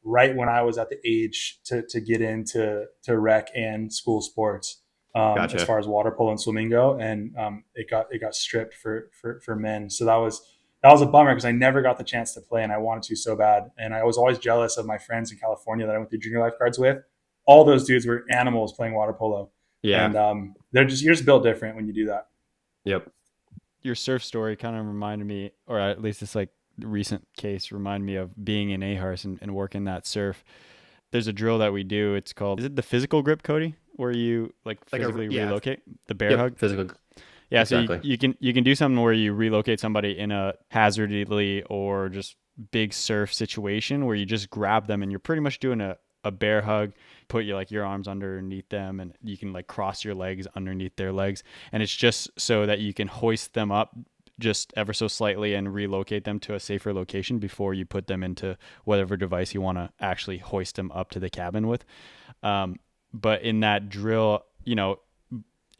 right when I was at the age to get into rec and school sports. As far as water polo and swimming go, and it got stripped for men. So that was a bummer because I never got the chance to play, and I wanted to so bad. And I was always jealous of my friends in California that I went through junior lifeguards with. All those dudes were animals playing water polo. Yeah, and you're just built different when you do that. Yep. Your surf story kind of reminded me, or at least this like recent case reminded me of being in Ahars and working that surf. There's a drill that we do. It's called, is it the physical grip, Cody? Where you like physically relocate the bear hug? Physical. Yeah. Exactly. So you can do something where you relocate somebody in a hazardly or just big surf situation where you just grab them and you're pretty much doing a bear hug, put your arms underneath them and you can like cross your legs underneath their legs. And it's just so that you can hoist them up just ever so slightly and relocate them to a safer location before you put them into whatever device you want to actually hoist them up to the cabin with. But in that drill,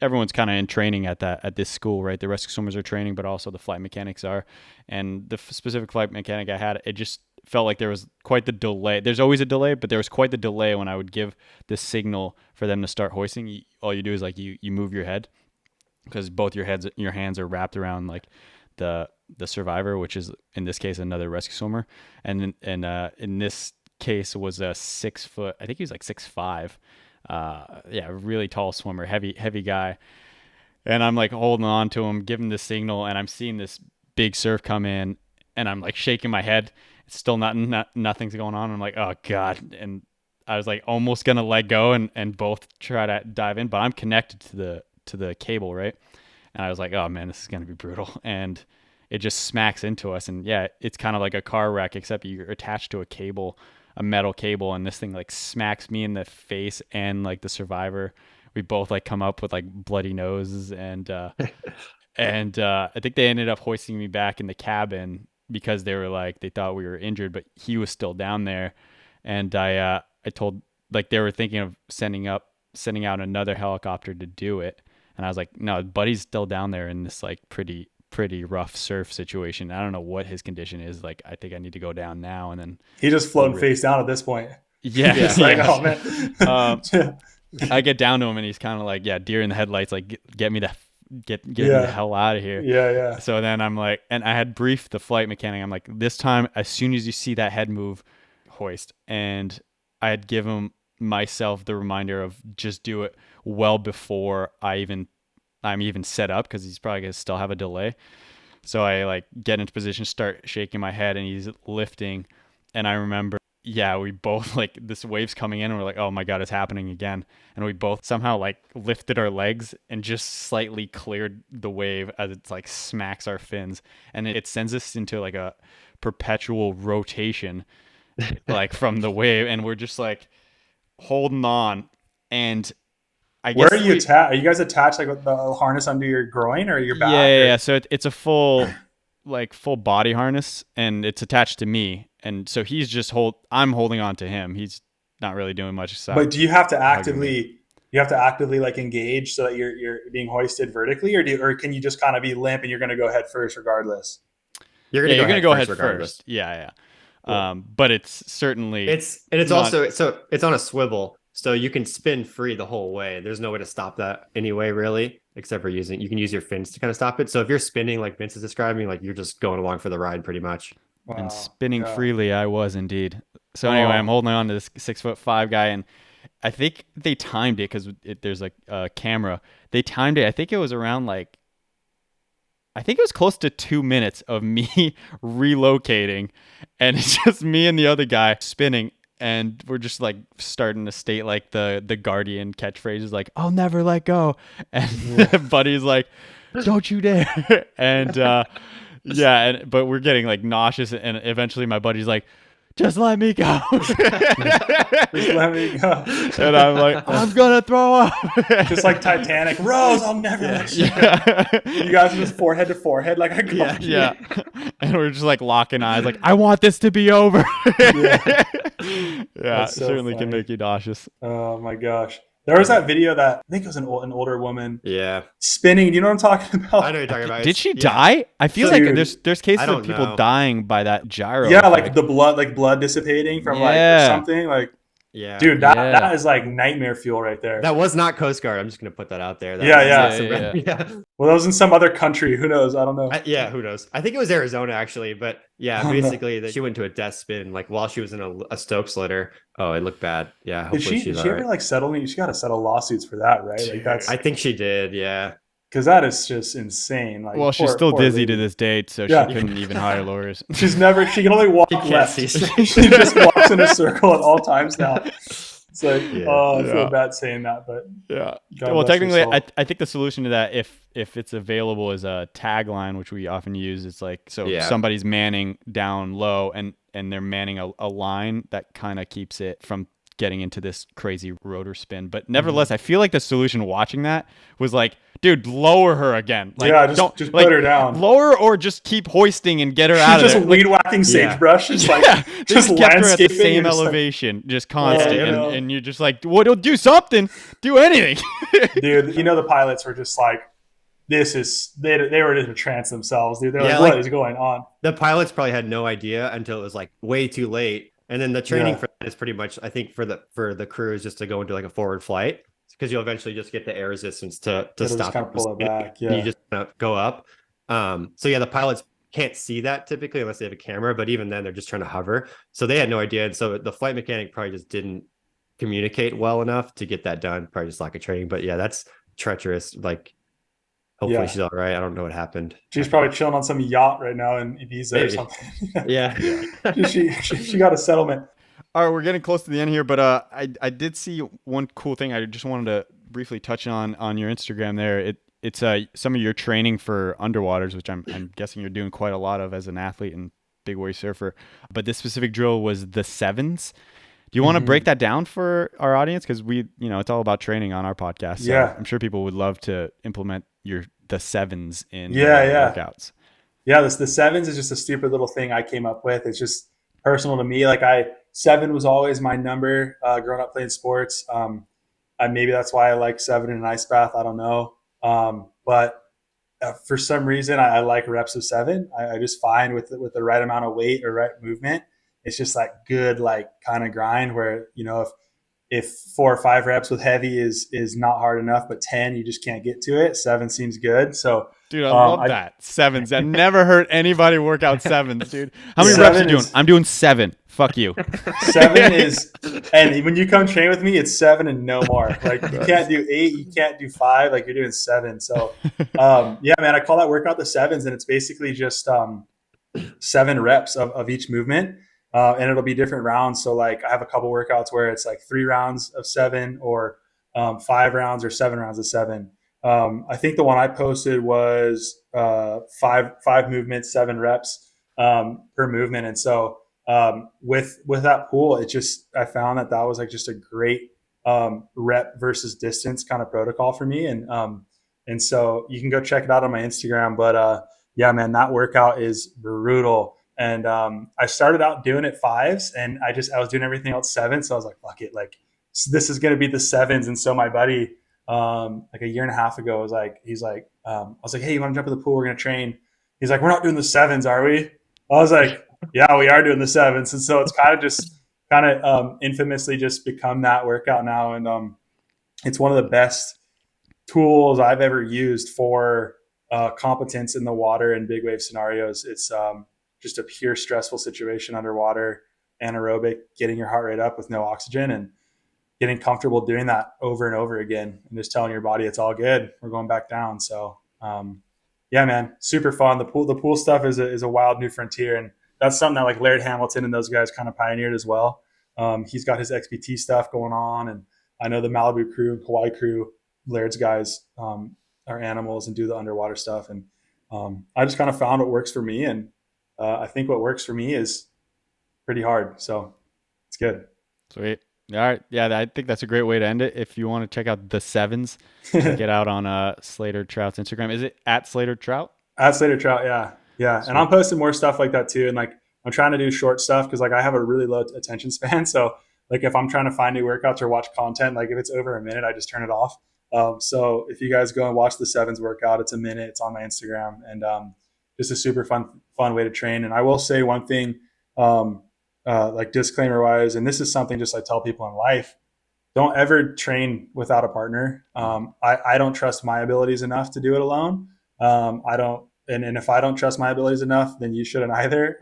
everyone's kind of in training at this school, right? The rescue swimmers are training, but also the flight mechanics are. And the specific flight mechanic I had, it just felt like there was quite the delay. There's always a delay, but there was quite the delay when I would give the signal for them to start hoisting. All you do is like you move your head because both your hands are wrapped around like the survivor, which is in this case another rescue swimmer, and in this case was a 6 foot. I think he was like 6'5". Really tall swimmer, heavy guy. And I'm like holding on to him, giving the signal, and I'm seeing this big surf come in, and I'm like shaking my head. It's still nothing's going on. I'm like, oh God. And I was like almost gonna let go and both try to dive in, but I'm connected to the cable, right? And I was like, oh man, this is gonna be brutal. And it just smacks into us. And yeah, it's kind of like a car wreck, except you're attached to a metal cable, and this thing like smacks me in the face and like the survivor. We both like come up with like bloody noses, and I think they ended up hoisting me back in the cabin because they thought we were injured, but he was still down there. And I told, like, they were thinking of sending out another helicopter to do it, and I was like, no, buddy's still down there in this like pretty rough surf situation. I don't know what his condition is. Like, I think I need to go down now. And then he just floating face down at this point. Yeah. It's like, oh man. I get down to him and he's kind of like, yeah, deer in the headlights, like get me me the hell out of here. Yeah. So then I'm like, and I had briefed the flight mechanic. I'm like, this time, as soon as you see that head move, hoist. And I had given myself the reminder of just do it well before I'm even set up, because he's probably gonna still have a delay. So I like get into position, start shaking my head, and he's lifting. And I remember, we both like this wave's coming in and we're like, oh my God, it's happening again. And we both somehow like lifted our legs and just slightly cleared the wave as it's like smacks our fins. And it sends us into like a perpetual rotation, like from the wave. And we're just like holding on. And I guess where are you attached? Are you guys attached like with the harness under your groin or your back? Yeah. So it's a full body harness, and it's attached to me. And so he's just I'm holding on to him. He's not really doing much. So. But do you have to actively like engage so that you're being hoisted vertically, or can you just kind of be limp and you're going to go head first regardless? You're going to go head first. Yeah. Cool. But it's certainly it's also it's on a swivel. So you can spin free the whole way. There's no way to stop that anyway, really, except for you can use your fins to kind of stop it. So if you're spinning like Vince is describing, like you're just going along for the ride pretty much. Wow. And spinning freely, I was indeed. So anyway, I'm holding on to this 6'5" guy, and I think they timed it because there's like a camera. They timed it. I think it was around close to 2 minutes of me relocating, and it's just me and the other guy spinning. And we're just like starting to state like the Guardian catchphrases like, I'll never let go. And Buddy's like, don't you dare. And but we're getting like nauseous. And eventually my buddy's like, just let me go. Just let me go. And I'm like, I'm going to throw up. Just like Titanic. Rose, I'll never let you go. You guys are just forehead to forehead like I got you. Yeah. And we're just like locking eyes like, I want this to be over. Yeah, so certainly funny. Can make you nauseous. Oh my gosh. There was that video that I think it was an older woman. Yeah. Spinning. Do you know what I'm talking about? I know what you're talking about. Did she die? I feel like there's cases of people dying by that gyro. Yeah, like the blood dissipating from like or something. Like dude, that is like nightmare fuel right there. That was not Coast Guard. I'm just gonna put that out there. Yeah. Well, that was in some other country. Who knows? I don't know. Who knows? I think it was Arizona actually, but basically she went to a death spin like while she was in a Stokes litter. Oh, it looked bad. Yeah. Did she ever like settle? She got to settle lawsuits for that, right? Like that's. I think she did. Yeah. Because that is just insane. Like, well, she's still dizzy to this date, so she couldn't even hire lawyers. She can only walk left. She just walks in a circle at all times now. It's like, I feel bad saying that, but well, technically, I think the solution to that, if it's available, is a tagline, which we often use. It's like, somebody's manning down low, and they're manning a line that kind of keeps it from getting into this crazy rotor spin. But nevertheless, I feel like the solution watching that was like, dude, lower her again. Like, just put her down. Lower or just keep hoisting and get her out of there. Just weed whacking sagebrush. Just just kept her at the same elevation, just constant. And you're just like, well, do something. Do anything. Dude, the pilots were just like, they were in a trance themselves, dude. They're like, what is going on? The pilots probably had no idea until it was like way too late. And then the training for that is pretty much, I think, for the crew is just to go into like a forward flight, because you'll eventually just get the air resistance to stop. Kind of pull it back. Yeah. And you just go up. The pilots can't see that typically unless they have a camera, but even then they're just trying to hover. So they had no idea. And so the flight mechanic probably just didn't communicate well enough to get that done. Probably just lack of training. But that's treacherous. Like, hopefully she's all right. I don't know what happened. She's probably chilling on some yacht right now in Ibiza or something. Yeah. She got a settlement. All right, we're getting close to the end here, but I did see one cool thing I just wanted to briefly touch on your Instagram there. It's some of your training for underwaters, which I'm guessing you're doing quite a lot of as an athlete and big wave surfer. But this specific drill was the sevens. Do you want to break that down for our audience? Because it's all about training on our podcast. So I'm sure people would love to implement the sevens in workouts. Yeah, the sevens is just a stupid little thing I came up with. It's just personal to me. Like 7 was always my number growing up playing sports. Maybe that's why I like 7 in an ice bath. I don't know. But for some reason, I like reps of 7. I just find with the right amount of weight or right movement, it's just like good, like kind of grind where, if 4 or 5 reps with heavy is not hard enough, but 10 you just can't get to it. 7 seems good. So dude, I love that. Sevens. I've never heard anybody work out sevens, dude. How many reps are you doing? I'm doing 7. Fuck you. 7 is, and when you come train with me, it's 7 and no more. Like you can't do 8, you can't do 5. Like you're doing 7. So yeah, man, I call that workout the sevens, and it's basically just 7 reps of each movement. And it'll be different rounds. So like I have a couple workouts where it's like 3 rounds of 7 or 5 rounds or 7 rounds of 7. I think the one I posted was 5 movements, 7 reps per movement. And so with that pool, I found that was like just a great rep versus distance kind of protocol for me. And so you can go check it out on my Instagram. But yeah, man, that workout is brutal. And I started out doing it 5s, and I was doing everything else 7. So I was like, fuck it, like this is going to be the 7s. And so my buddy, like a year and a half ago, I was like, hey, you want to jump in the pool? We're going to train. He's like, we're not doing the 7s, are we? I was like, yeah, we are doing the 7s. And so it's kind of infamously just become that workout now. And it's one of the best tools I've ever used for competence in the water and big wave scenarios. It's just a pure stressful situation underwater, anaerobic, getting your heart rate up with no oxygen and getting comfortable doing that over and over again and just telling your body it's all good. We're going back down. So yeah, man, super fun. The pool stuff is a wild new frontier. And that's something that like Laird Hamilton and those guys kind of pioneered as well. He's got his XPT stuff going on. And I know the Malibu crew and Kauai crew, Laird's guys are animals and do the underwater stuff. And I just kind of found what works for me. And I think what works for me is pretty hard. So it's good. Sweet. All right. Yeah, I think that's a great way to end it. If you want to check out the 7s, check it out on Slater Trout's Instagram. Is it at Slater Trout? At Slater Trout, yeah. Yeah. Sweet. And I'm posting more stuff like that too. And like I'm trying to do short stuff because like I have a really low attention span. So like if I'm trying to find new workouts or watch content, like if it's over a minute, I just turn it off. So if you guys go and watch the 7s workout, it's a minute. It's on my Instagram, and just a super fun way to train. And I will say one thing, like disclaimer wise, and this is something just I tell people in life, don't ever train without a partner. I don't trust my abilities enough to do it alone. And if I don't trust my abilities enough, then you shouldn't either.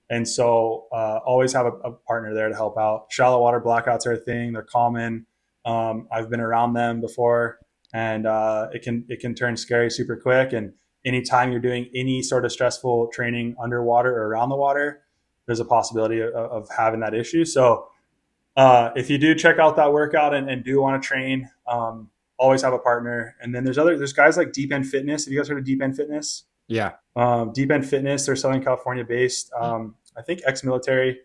And so always have a partner there to help out. Shallow water blackouts are a thing. They're common. I've been around them before, and it can turn scary super quick. And anytime you're doing any sort of stressful training underwater or around the water, there's a possibility of having that issue. So if you do check out that workout and do want to train, always have a partner. And then there's guys like Deep End Fitness. Have you guys heard of Deep End Fitness? Yeah. Deep End Fitness, they're Southern California based. I think ex-military,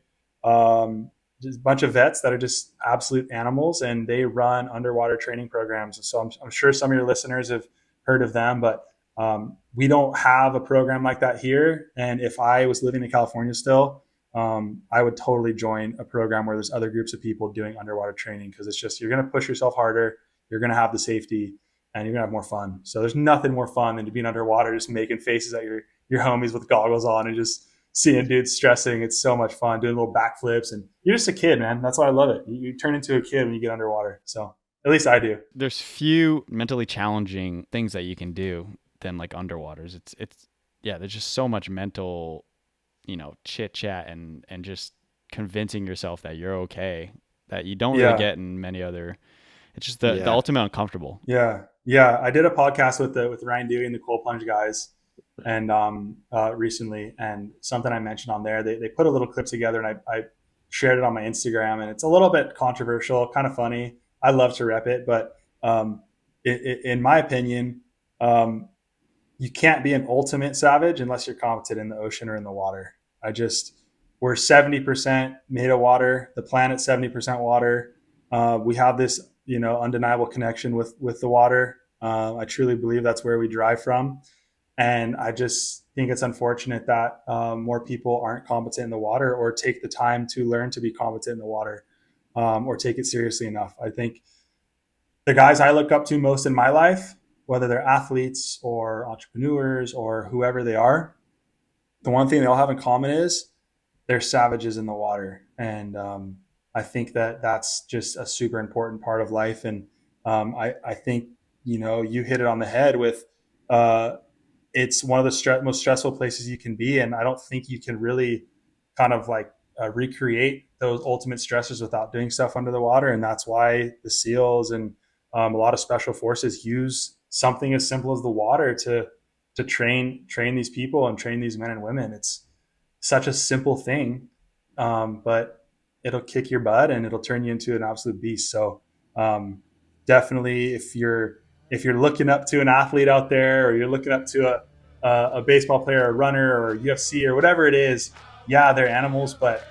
just a bunch of vets that are just absolute animals, and they run underwater training programs. So I'm sure some of your listeners have heard of them, but we don't have a program like that here. And if I was living in California still, I would totally join a program where there's other groups of people doing underwater training, because it's just, you're going to push yourself harder, you're going to have the safety, and you're going to have more fun. So there's nothing more fun than to be underwater, just making faces at your homies with goggles on and just seeing dudes stressing. It's so much fun doing little backflips, and you're just a kid, man. That's why I love it. You turn into a kid when you get underwater. So at least I do. There's few mentally challenging things that you can do than like underwaters. It's yeah, there's just so much mental, chit chat and just convincing yourself that you're okay, that you don't really get in many other. It's just the ultimate uncomfortable. Yeah. Yeah. I did a podcast with Ryan Dewey and the Cold Plunge guys, and recently, and something I mentioned on there, they put a little clip together, and I shared it on my Instagram, and it's a little bit controversial, kind of funny. I love to rep it, but in my opinion, you can't be an ultimate savage unless you're competent in the ocean or in the water. We're 70% made of water, the planet's 70% water. We have this, undeniable connection with the water. I truly believe that's where we derive from. And I just think it's unfortunate that more people aren't competent in the water, or take the time to learn to be competent in the water, or take it seriously enough. I think the guys I look up to most in my life, whether they're athletes or entrepreneurs or whoever they are, the one thing they all have in common is they're savages in the water. And I think that that's just a super important part of life. And I think, you hit it on the head with it's one of the most stressful places you can be. And I don't think you can really kind of like recreate those ultimate stressors without doing stuff under the water. And that's why the SEALs and a lot of special forces use something as simple as the water to train these people and train these men and women. It's such a simple thing, but it'll kick your butt and it'll turn you into an absolute beast. So definitely, if you're looking up to an athlete out there, or you're looking up to a baseball player, a runner, or UFC, or whatever it is, yeah, they're animals, but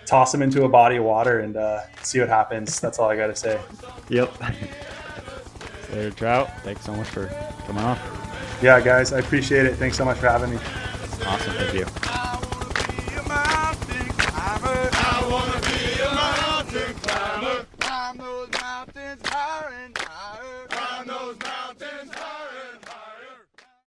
toss them into a body of water and see what happens. That's all I got to say. Yep. Slater Trout, thanks so much for coming on. Yeah, guys, I appreciate it. Thanks so much for having me. Awesome. Thank you.